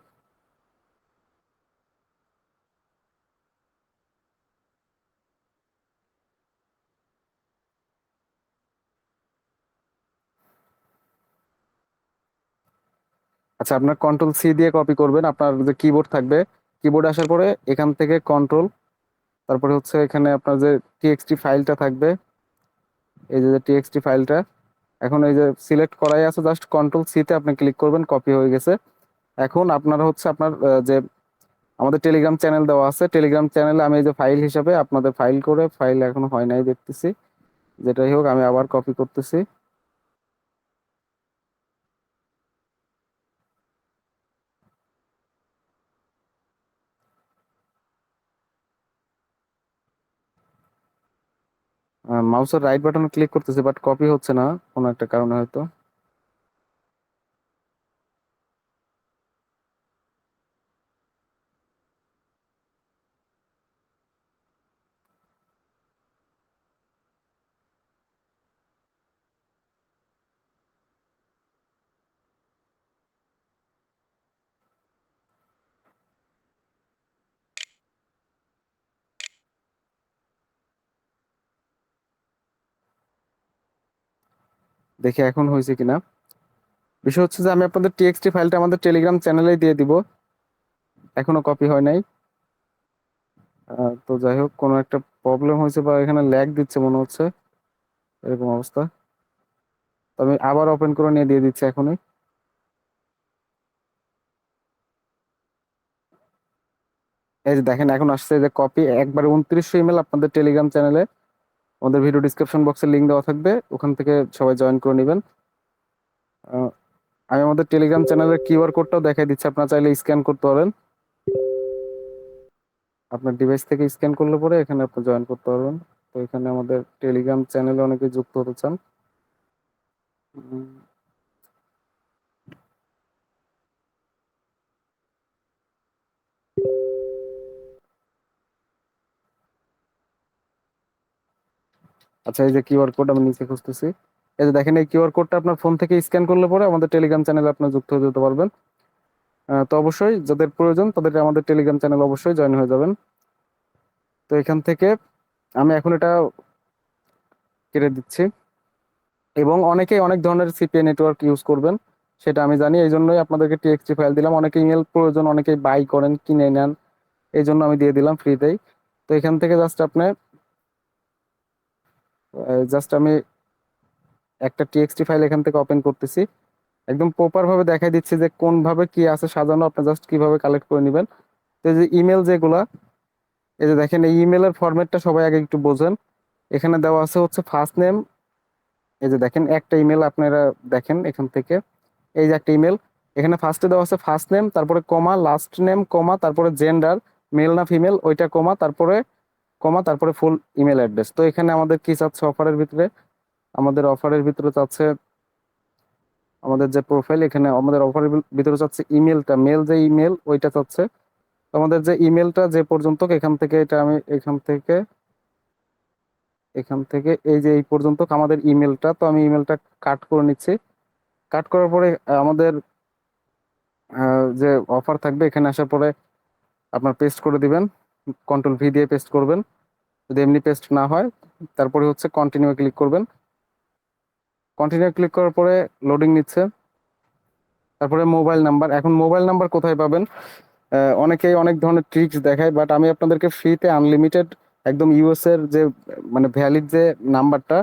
আচ্ছা, আপনার কন্ট্রোল সি দিয়ে কপি করবেন। আপনার যে কিবোর্ড থাকবে, কিবোর্ডে আসার পরে এখান থেকে কন্ট্রোল, তারপরে হচ্ছে এখানে আপনার যে টিএক্সটি ফাইলটা থাকবে, এই যে টিএক্সটি ফাইলটা এখন এই যে সিলেক্ট করাই আছে, জাস্ট কন্ট্রোল সি তে আপনি ক্লিক করবেন, কপি হয়ে গেছে। এখন আপনার হচ্ছে আপনার যে আমাদের টেলিগ্রাম চ্যানেল দেওয়া আছে, টেলিগ্রাম চ্যানেলে আমি এই যে ফাইল হিসাবে আপনাদের ফাইল করে, ফাইল এখনো হয় নাই দেখতেছি, যেটাই হোক আমি আবার কপি করতেছি। মাউসের রাইট বাটনে ক্লিক করতেছি, বাট কপি হচ্ছে না কোনো একটা কারণে হয়তো। দেখি এখন হয়েছে কিনা। বিষয় হচ্ছে যে আমি আপনাদের টিএক্সটি ফাইলটা আমাদের টেলিগ্রাম চ্যানেলেই দিয়ে দিব, এখনো কপি হয় নাই। তো যাই হোক, কোনো একটা প্রবলেম হয়েছে বা এখানে ল্যাগ দিচ্ছে মনে হচ্ছে, এরকম অবস্থা। তো আমি আবার ওপেন করে নিয়ে দিয়ে দিচ্ছি এখনই। এই যে দেখেন এখন আসছে যে কপি একবারে 2900 ইমেল আপনাদের টেলিগ্রাম চ্যানেলে, আমাদের ভিডিও ডিসক্রিপশন বক্সে লিংক দেওয়া থাকবে, ওখান থেকে সবাই জয়েন করে নেবেন। আহ, আমি আমাদের টেলিগ্রাম চ্যানেলের কিউআর কোডটাও দেখাই দিচ্ছি, আপনারা চাইলে স্ক্যান করতে পারেন। আপনার ডিভাইস থেকে স্ক্যান করলে পরে এখানে আপনি জয়েন করতে পারবেন। তো এখানে আমাদের টেলিগ্রাম চ্যানেলে অনেকে যুক্ত হতে চান। উম, আচ্ছা, এই যে কিউআর কোড আমি নিচে খুঁজতেছি, এই যে দেখেন এই কিউআর কোডটা আপনার ফোন থেকে স্ক্যান করলে পরে আমাদের টেলিগ্রাম চ্যানেলে আপনার যুক্ত হয়ে যেতে পারবেন। তো অবশ্যই যাদের প্রয়োজন তাদের আমাদের টেলিগ্রাম চ্যানেল অবশ্যই জয়েন হয়ে যাবেন। তো এখান থেকে আমি এখন এটা কেটে দিচ্ছি। এবং অনেকেই অনেক ধরনের সিপিএ নেটওয়ার্ক ইউজ করবেন, সেটা আমি জানি, এই জন্যই আপনাদেরকে টিএক্সটি ফাইল দিলাম। অনেকে ইমেল প্রয়োজন, অনেকেই বাই করেন, কিনে নেন, এই জন্য আমি দিয়ে দিলাম ফ্রিতেই। তো এখান থেকে জাস্ট আমি একটা টিএক্সটি ফাইল এখান থেকে ওপেন করতেছি, একদম প্রপার ভাবে দেখাই দিচ্ছি যে কোন ভাবে কি আছে সাজানো, আপনি জাস্ট কিভাবে কালেক্ট করে নেবেন। তো এই যে ইমেল যেগুলা, এই যে দেখেন এই ইমেলের ফরম্যাটটা সবাই আগে একটু বোঝেন। এখানে দেওয়া আছে হচ্ছে ফার্স্ট নেম, এই যে দেখেন একটা ইমেল আপনারা দেখেন এখান থেকে, এই যে একটা ইমেল, এখানে ফার্স্টে দেওয়া আছে ফার্স্ট নেম, তারপরে কমা, লাস্ট নেম কমা, তারপরে জেন্ডার মেল না ফিমেল ওইটা কমা, তারপরে কমা, তারপরে ফুল ইমেল অ্যাড্রেস। তো এখানে আমাদের কি চাচ্ছে অফারের ভিতরে, আমাদের অফারের ভিতরে চাচ্ছে, আমাদের যে প্রোফাইল এখানে আমাদের অফারের ভিতরে চাচ্ছে ইমেলটা, মেল যে ইমেল ওইটা চাচ্ছে। তো আমাদের যে ইমেলটা যে পর্যন্ত, এখান থেকে এটা আমি এখান থেকে এই যে এই পর্যন্ত আমাদের ইমেলটা, তো আমি ইমেলটা কাট করে নিচ্ছি। কাট করার পরে আমাদের যে অফার থাকবে এখানে আসার পরে আপনার পেস্ট করে দিবেন, কন্ট্রোল ভি দিয়ে পেস্ট করবেন। যদি এমনি পেস্ট না হয় তারপরে হচ্ছে কন্টিনিউ ক্লিক করবেন। কন্টিনিউ ক্লিক করার পরে লোডিং নিচ্ছে। তারপরে মোবাইল নাম্বার, এখন মোবাইল নাম্বার কোথায় পাবেন? অনেকেই অনেক ধরনের ট্রিক্স দেখায়, বাট আমি আপনাদেরকে ফ্রিতে আনলিমিটেড একদম ইউএস এর যে মানে ভ্যালিড যে নাম্বারটা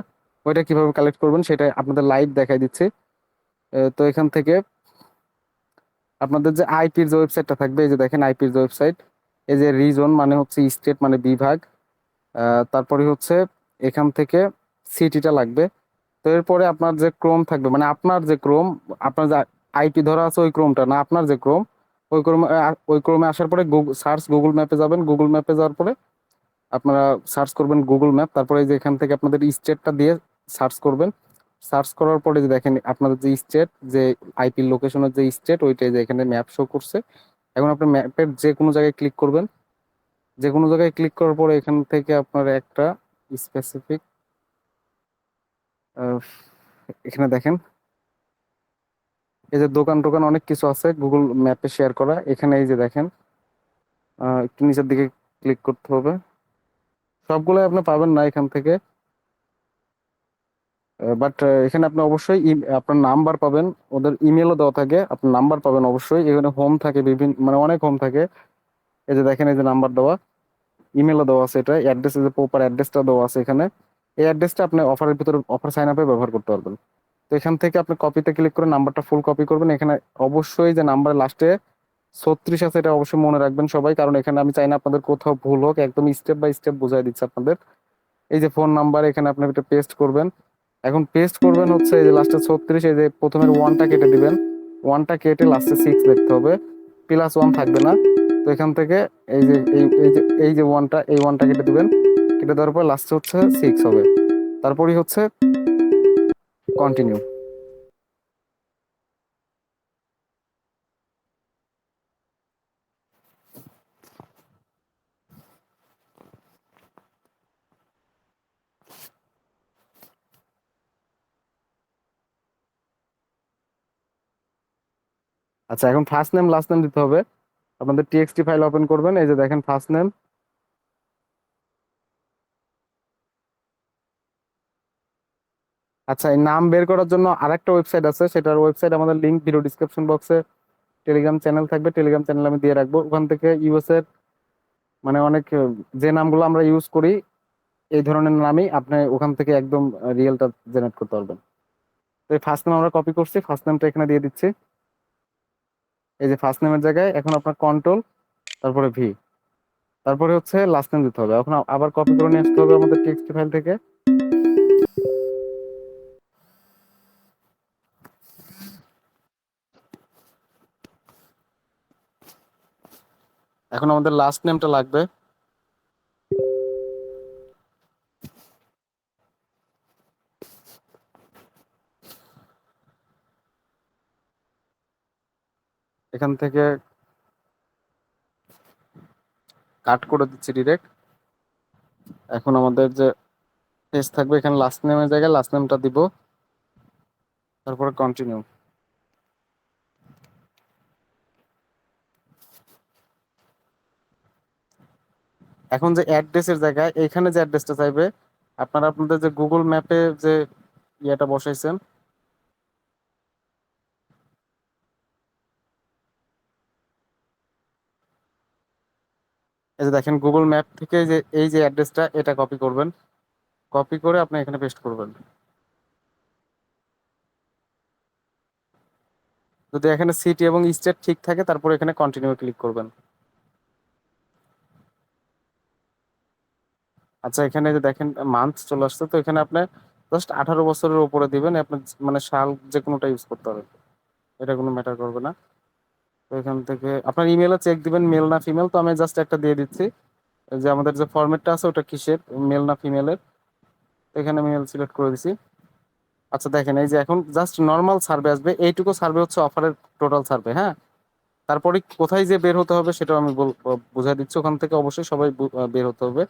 ওইটা কিভাবে কালেক্ট করবেন সেটা আপনাদের লাইভ দেখাই দিচ্ছি। তো এখান থেকে আপনাদের যে আইপির যে ওয়েবসাইটটা থাকবে, এই যে দেখেন আইপির যে ওয়েবসাইট, এই যে রিজন মানে হচ্ছে স্টেট মানে বিভাগ, তারপরে হচ্ছে এখান থেকে সিটিটা লাগবে। তো এরপরে আপনার যে ক্রোম থাকবে, মানে আপনার যে ক্রোম, আপনার যে আইপি ধরা আছে ওই ক্রোমটা না, আপনার যে ক্রোম, ওই ক্রোমে আসার পরে গুগল ম্যাপে যাবেন। গুগল ম্যাপে যাওয়ার পরে আপনারা সার্চ করবেন গুগল ম্যাপ, তারপরে এই যে এখান থেকে আপনাদের স্টেটটা দিয়ে সার্চ করবেন। সার্চ করার পরে যে দেখেন আপনাদের যে স্টেট, যে আইপি লোকেশনের যে স্টেট ওইটাই যে এখানে ম্যাপ শো করছে। এখন আপনি ম্যাপের যে কোনো জায়গায় ক্লিক করবেন, যে কোনো জায়গায় ক্লিক করার পরে এখান থেকে আপনার একটা স্পেসিফিক আহ, এখানে দেখেন, এই যে দোকান টোকান অনেক কিছু আছে গুগল ম্যাপে শেয়ার করা। এখানে এই যে দেখেন, একটু নিচের দিকে ক্লিক করতে হবে। সবগুলো আপনি পাবেন না এখান থেকে, বাট এখানে আপনি অবশ্যই আপনার নাম্বার পাবেন। ওদের ইমেলও দেওয়া থাকে, আপনার নাম্বার পাবেন অবশ্যই। এখানে হোম থাকে, বিভিন্ন মানে অনেক হোম থাকে। এই যে দেখেন, এই যে নাম্বার দেওয়া, ইমেলও দেওয়া আছে, এটা অ্যাড্রেস, যে প্রপার অ্যাড্রেসটা দেওয়া আছে এখানে। এই অ্যাড্রেসটা আপনি অফারের ভিতরে, অফার সাইন আপে ব্যবহার করতে পারবেন। তো এখান থেকে আপনি কপিতে ক্লিক করে নাম্বারটা ফুল কপি করবেন। এখানে অবশ্যই যে নাম্বার লাস্টে 36 আছে, এটা অবশ্যই মনে রাখবেন সবাই, কারণ এখানে আমি চাই না আপনাদের কোথাও ভুল হোক। একদম স্টেপ বাই স্টেপ বুঝাই দিচ্ছে আপনাদের। এই যে ফোন নাম্বার, এখানে আপনি এটা পেস্ট করবেন। এখন পেস্ট করবেন হচ্ছে এই যে লাস্টে 36, এই যে প্রথমের ওয়ানটা কেটে দিবেন। ওয়ানটা কেটে লাস্টে 6 লিখতে হবে, প্লাস ওয়ান থাকবে না। তো এখান থেকে এই যে ওয়ানটা, এই ওয়ানটা কেটে দিবেন। কেটে দেওয়ার পর লাস্টে হচ্ছে 6 হবে। তারপরই হচ্ছে কন্টিনিউ। আচ্ছা, এখন ফার্স্ট নেম লাস্ট নেম দিতে হবে। আপনাদের টিএক্সটি ফাইল ওপেন করবেন, এই যে দেখেন ফার্স্ট নেম। আচ্ছা, এই নাম বের করার জন্য আরেকটা ওয়েবসাইট আছে, সেটার ওয়েবসাইট আমাদের লিংক ভিডিও ডিসক্রিপশন বক্সে, টেলিগ্রাম চ্যানেল থাকবে, টেলিগ্রাম চ্যানেল আমি দিয়ে রাখবো। ওখান থেকে ইউএস এর মানে অনেক যে নামগুলো আমরা ইউজ করি, এই ধরনের নামই আপনি ওখান থেকে একদম রিয়েলটা জেনারেট করতে পারবেন। তো এই ফার্স্ট নেম আমরা কপি করছি, ফার্স্ট নেমটা এখানে দিয়ে দিচ্ছি। এই যে ফার্স্ট নেমের জায়গায় এখন আপনার কন্ট্রোল, তারপরে ভি, তারপরে হচ্ছে লাস্ট নেম দিতে হবে। এখন আবার কপি করে নিয়ে আসতে হবে আমাদের টেক্সট ফাইল থেকে। এখন আমাদের লাস্ট নেমটা লাগবে। এখান থেকে কাট করে দিচ্ছি ডিরেক্ট। এখন আমাদের যে পেজ থাকবে, এখানে লাস্ট নেমের জায়গায় লাস্ট নেমটা দিব, তারপরে কন্টিনিউ। এখন যে অ্যাড্রেসের জায়গায় এখানে যে অ্যাড্রেসটা চাইবে, আপনারা আপনাদের যে গুগল ম্যাপে যে ইয়েটা বসাইছেন, এই যে দেখেন গুগল ম্যাপ থেকে যে এই যে অ্যাড্রেসটা, এটা কপি করবেন। কপি করে আপনি এখানে পেস্ট করবেন। যদি এখানে সিটি এবং স্টেট ঠিক থাকে, তারপর এখানে কন্টিনিউ ক্লিক করবেন। আচ্ছা, এখানে যে দেখেন মান্থ চলে আসছে, তো এখানে আপনি জাস্ট 18 বছরের উপরে দিবেন। আপনি মানে সাল যে কোনোটা ইউজ করতে পারেন, এটা কোনো ম্যাটার করবে না। তো এখান থেকে আপনার ইমেলও চেক দিবেন, মেল না ফিমেল। তো আমি জাস্ট একটা দিয়ে দিচ্ছি, যে আমাদের যে ফরম্যাটটা আছে ওটা কিসের, মেল না ফিমেলের। এখানে মেল সিলেক্ট করে দিছি। আচ্ছা দেখেন, এই যে এখন জাস্ট নর্মাল সার্ভে আসবে, এইটুকু সার্ভে হচ্ছে অফারের টোটাল সার্ভে, হ্যাঁ। তারপরে কোথায় যে বের হতে হবে সেটাও আমি বুঝাই দিচ্ছি। ওখান থেকে অবশ্যই সবাই বের হতে হবে।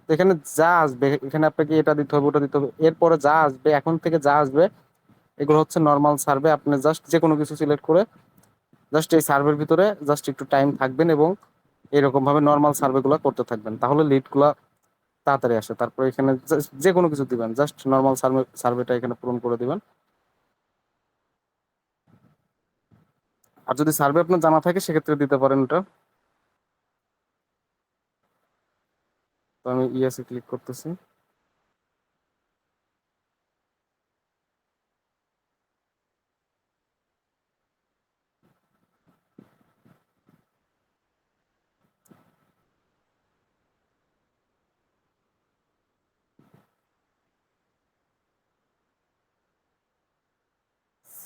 তো এখানে যা আসবে, এখানে আপনাকে এটা দিতে হবে, ওটা দিতে হবে। এরপরে যা আসবে, এখন থেকে যা আসবে, এগুলো হচ্ছে নর্মাল সার্ভে। আপনি জাস্ট যে কোনো কিছু সিলেক্ট করে জাস্ট এই সার্ভের ভিতরে জাস্ট একটু টাইম থাকবেন এবং এরকম ভাবে নর্মাল সার্ভে গুলা করতে থাকবেন, তাহলে লিড গুলা তাড়াতাড়ি আসে। তারপরে এখানে যে কোনো কিছু দিবেন, জাস্ট নর্মাল সার্ভেটা এখানে পূরণ করে দিবেন। আর যদি সার্ভে আপনার জানা থাকে সেক্ষেত্রে দিতে পারেন ওটা। তো আমি ইয়েসে ক্লিক করতেছি।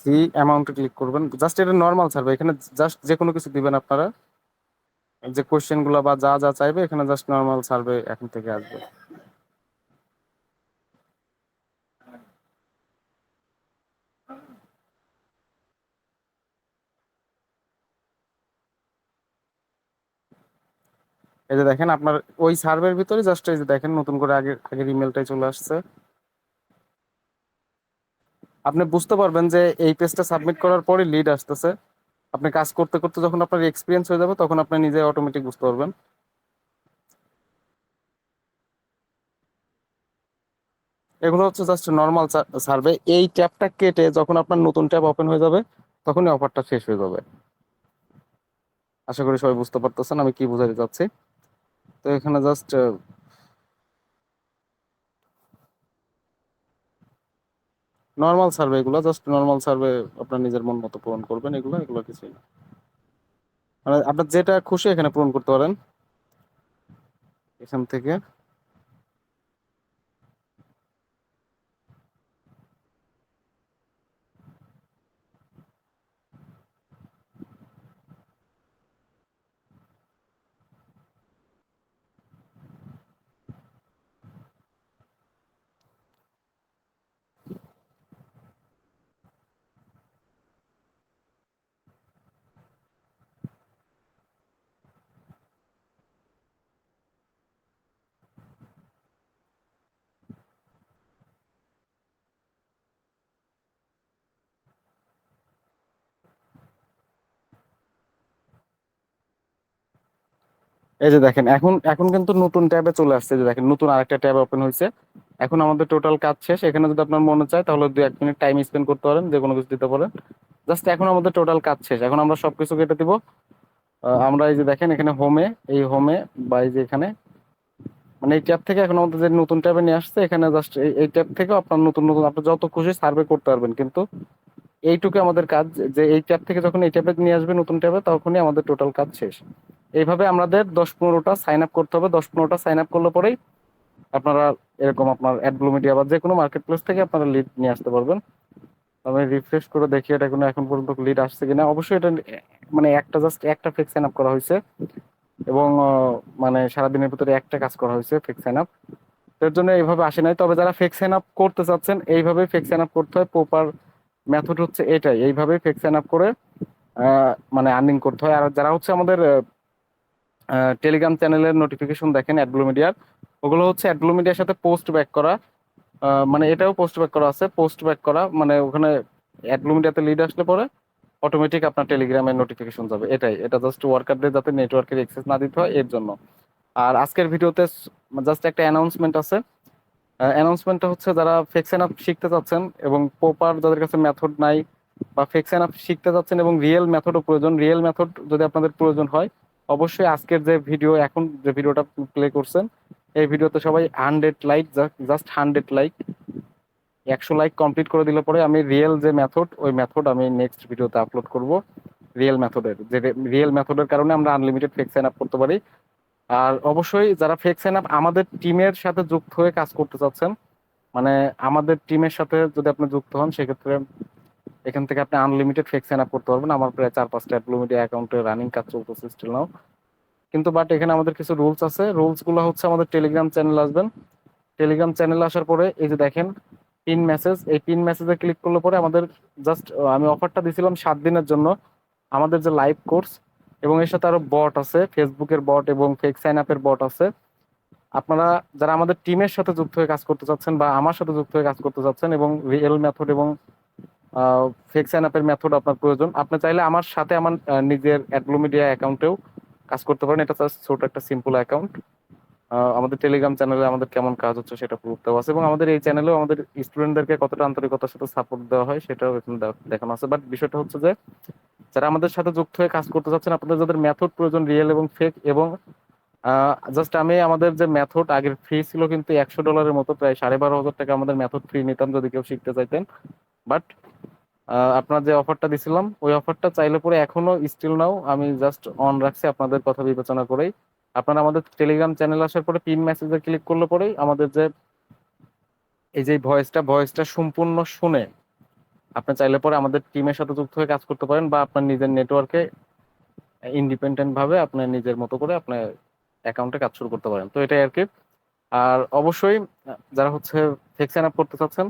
সি অ্যামাউন্টে ক্লিক করবেন। জাস্ট এটা নর্মাল সার্ভে, এখানে জাস্ট যে কোনো কিছু দিবেন আপনারা। যে কোশ্চেন গুলো বা যা যা চাইবে, এখানে জাস্ট নর্মাল সার্ভে এখন থেকে আসবে। এই যে দেখেন আপনার ওই সার্ভের ভিতরে জাস্ট এই যে দেখেন নতুন করে আগের আগের ইমেলটাই চলে আসছে। আপনি বুঝতে পারবেন যে এই পেজটা সাবমিট করার পরে লিড আসতেছে। আপনি কাজ করতে করতে যখন আপনার এক্সপিরিয়েন্স হয়ে যাবে তখন আপনি নিজে অটোমেটিক বুঝতে পারবেন। এগুলো হচ্ছে জাস্ট নর্মাল সার্ভে। এই ট্যাবটা কেটে যখন আপনার নতুন ট্যাব ওপেন হয়ে যাবে তখনই অফারটা শেষ হয়ে যাবে। আশা করি সবাই বুঝতে পারতেছেন আমি কি বোঝাতে চাচ্ছি। তো এখানে জাস্ট নর্মাল সার্ভে, এগুলো জাস্ট নর্মাল সার্ভে। আপনার নিজের মন মতো পূরণ করবেন, এগুলো এগুলো কিছুই না। মানে আপনার যেটা খুশি এখানে পূরণ করতে পারেন এখান থেকে। এই যে দেখেন, এখন এখন কিন্তু নতুন ট্যাবে চলে আসছে। যে দেখেন নতুন আরেকটা ট্যাব ওপেন হয়েছে। এখন আমাদের টোটাল কাজ শেষ। এখানে যদি আপনার মনে চায় তাহলে 2-1 মিনিট টাইম স্পেন্ড করতে পারেন, যে কোনো কিছু দিতে পারেন। জাস্ট এখন আমাদের টোটাল কাজ শেষ, এখন আমরা সবকিছু কেটে দিব। আমরা এই যে দেখেন এখানে হোমে, এই হোমে বা এই যে এখানে, মানে এই ট্যাব থেকে এখন আমাদের যে নতুন ট্যাবে নিয়ে আসছে, এখানে জাস্ট এই ট্যাব থেকে আপনার নতুন নতুন আপনি যত খুশি সার্ভে করতে পারবেন। কিন্তু এইটুকু আমাদের কাজ, যে এই ট্যাব থেকে যখন এই ট্যাবে নিয়ে আসবে নতুন ট্যাবে, তখনই আমাদের টোটাল কাজ শেষ। এইভাবে আমাদের 10-15টা সাইন আপ করতে হবে। 10-15টা সাইন আপ করলে পরেই আপনারা এরকম আপনার অ্যাডব্লু মিডিয়া বা যে কোনো মার্কেট প্লেস থেকে আপনারা লিড নিয়ে আসতে পারবেন। আমি রিফ্রেশ করে দেখি এটা কোনো এখন পর্যন্ত লিড আসছে কিনা। অবশ্যই এটা মানে একটা জাস্ট একটা ফেক সাইন আপ করা হয়েছে, এবং মানে সারাদিনের ভিতরে একটা কাজ করা হয়েছে ফেক সাইন আপ। এর জন্য এইভাবে আসে নাই। তবে যারা ফেক সাইন আপ করতে চাচ্ছেন, এইভাবে ফেক সাইন আপ করতে হয়। প্রপার মেথড হচ্ছে এটাই, এইভাবে ফেক সাইন আপ করে মানে আর্নিং করতে হয়। আর যারা হচ্ছে আমাদের টেলিগ্রাম চ্যানেলের নোটিফিকেশন দেখেন অ্যাডব্লু মিডিয়ার, ওগুলো হচ্ছে অ্যাডব্লু মিডিয়ার সাথে পোস্ট ব্যাক করা। মানে এটাও পোস্ট ব্যাক করা আছে। পোস্ট ব্যাক করা মানে ওখানে অ্যাডব্লু মিডিয়াতে লিড আসলে পরে অটোমেটিক আপনার টেলিগ্রামের নোটিফিকেশন যাবে। এটাই, এটা জাস্ট ওয়ার্কারদের যাতে নেটওয়ার্কের অ্যাক্সেস না দিতে হয় এর জন্য। আর আজকের ভিডিওতে জাস্ট একটা অ্যানাউন্সমেন্ট আছে। অ্যানাউন্সমেন্টটা হচ্ছে, যারা ফেক সাইন আপ শিখতে চাচ্ছেন এবং প্রপার যাদের কাছে মেথড নাই, বা ফেক সাইন আপ শিখতে চাচ্ছেন এবং রিয়েল মেথডও প্রয়োজন, রিয়েল মেথড যদি আপনাদের প্রয়োজন হয়, অবশ্যই আজকের যে ভিডিও, এখন যে ভিডিওটা প্লে করছেন, এই ভিডিওতে সবাই 100 like, just 100 like, 100 like complete করে দিলে পরে আমি রিয়েল যে মেথড, ওই মেথড আমি নেক্সট ভিডিওতে আপলোড করব। রিয়েল মেথডের, যে রিয়েল মেথডের কারণে আমরা আনলিমিটেড ফেক সাইন আপ করতে পারি। আর অবশ্যই যারা ফেক সাইন আপ আমাদের টিমের সাথে যুক্ত হয়ে কাজ করতে চাচ্ছেন, মানে আমাদের টিমের সাথে যদি আপনি যুক্ত হন, সেক্ষেত্রে এখান থেকে আপনি আনলিমিটেড ফেক সাইন আপ করতে পারবেন। আমার প্রায় 4-5টা অ্যাডব্লু মিডিয়া অ্যাকাউন্টে রানিং কাজ চলতেছে স্টিল নাও। কিন্তু বাট এখানে আমাদের কিছু রুলস আছে। রুলস গুলো হচ্ছে, আমাদের টেলিগ্রাম চ্যানেল আসবেন। টেলিগ্রাম চ্যানেল আসার পরে এই যে দেখেন পিন মেসেজ, এই পিন মেসেজে ক্লিক করলে পরে আমাদের জাস্ট, আমি অফারটা দিছিলাম 7 দিনের জন্য, আমাদের যে লাইভ কোর্স, এবং এর সাথে আরো বট আছে, ফেসবুকের বট এবং ফেক সাইন আপের বট আছে। আপনারা যারা আমাদের টিমের সাথে যুক্ত হয়ে কাজ করতে চাচ্ছেন, বা আমার সাথে যুক্ত হয়ে কাজ করতে চাচ্ছেন, এবং রিয়েল মেথড এবং ফেক সাইন আপের মেথড আপনার প্রয়োজন, আপনি চাইলে আমার সাথে আমার নিজের অ্যাডব্লু মিডিয়া অ্যাকাউন্টেও কাজ করতে পারেন। এটা জাস্ট ছোট একটা সিম্পল অ্যাকাউন্ট। আমাদের টেলিগ্রাম চ্যানেলে আমাদের কেমন কাজ হচ্ছে সেটা প্রুফ দেওয়া আছে, এবং আমাদের এই চ্যানেলেও আমাদের স্টুডেন্টদেরকে কতটা আন্তরিকতার সাথে সাপোর্ট দেওয়া হয় সেটাও এখানে দেখানো আছে। বাট বিষয়টা হচ্ছে যে, যারা আমাদের সাথে যুক্ত হয়ে কাজ করতে চাচ্ছেন, আপনাদের যাদের মেথড প্রয়োজন রিয়েল এবং ফেক, এবং জাস্ট আমি আমাদের যে মেথড, আগের ফি ছিল কিন্তু $100 মতো, প্রায় 12,500 টাকা আমাদের মেথড ফ্রি নিতাম যদি কেউ শিখতে চাইতেন। বাট আপনার যে অফারটা দিছিলাম, ওই অফারটা চাইলে পরে এখনো স্টিল নাও আমি জাস্ট অন রাখছি আপনাদের কথা বিবেচনা করেই। আপনারা আমাদের টেলিগ্রাম চ্যানেল আসার পরে পিন মেসেজে ক্লিক করলে পরেই আমাদের যে এই যে ভয়েসটা সম্পূর্ণ শুনে আপনি চাইলে পরে আমাদের টিমের সাথে যুক্ত হয়ে কাজ করতে পারেন, বা আপনার নিজের নেটওয়ার্কে ইন্ডিপেন্ডেন্ট ভাবে আপনার নিজের মতো করে আপনার অ্যাকাউন্টে কাজ শুরু করতে পারেন। তো এটাই আর কি। আর অবশ্যই যারা হচ্ছে ফেক সাইন আপ করতে চাচ্ছেন,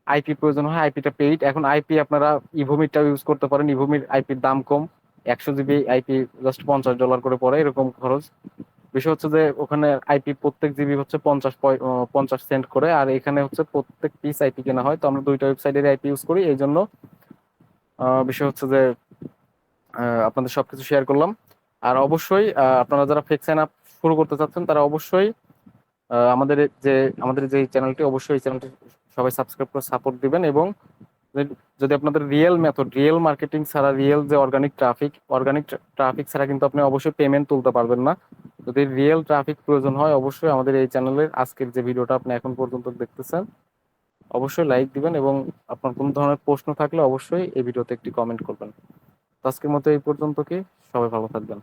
আইপি প্রয়োজন হয়, আইপিটা পেইড। এখন আইপি আপনারা ইভোমিটটা ইউজ করতে পারেন। ইভোমির আইপির দাম কম, 100 জিবি আইপি জাস্ট $50 করে পড়ে, এরকম খরচ। বিষয় হচ্ছে যে ওখানে আইপি প্রত্যেক জিবি হচ্ছে 50 সেন্ট করে, আর এখানে হচ্ছে প্রত্যেক পিস আইপি কেনা হয়। তো আমরা দুইটা ওয়েবসাইটের আইপি ইউজ করি, এই জন্য বিষয় হচ্ছে যে আপনাদের সবকিছু শেয়ার করলাম। আর অবশ্যই আপনারা যারা ফেক সাইন আপ শুরু করতে চাচ্ছেন তারা অবশ্যই আমাদের আমাদের যে চ্যানেলটি, অবশ্যই এই চ্যানেলটি সবাই সাবস্ক্রাইব করে সাপোর্ট দিবেন। এবং যদি আপনাদের রিয়েল মার্কেটিং ছাড়া, রিয়েল যে অর্গানিক ট্রাফিক ছাড়া কিন্তু আপনি অবশ্যই পেমেন্ট তুলতে পারবেন না। যদি রিয়েল ট্রাফিক প্রয়োজন হয়, অবশ্যই আমাদের এই চ্যানেলের আজকের যে ভিডিওটা আপনি এখন পর্যন্ত দেখতেছেন অবশ্যই লাইক দিবেন, এবং আপনার কোনো ধরনের প্রশ্ন থাকলে অবশ্যই এই ভিডিওতে একটি কমেন্ট করবেন। তো আজকের মতো এই পর্যন্ত, কি সবাই ভালো থাকবেন।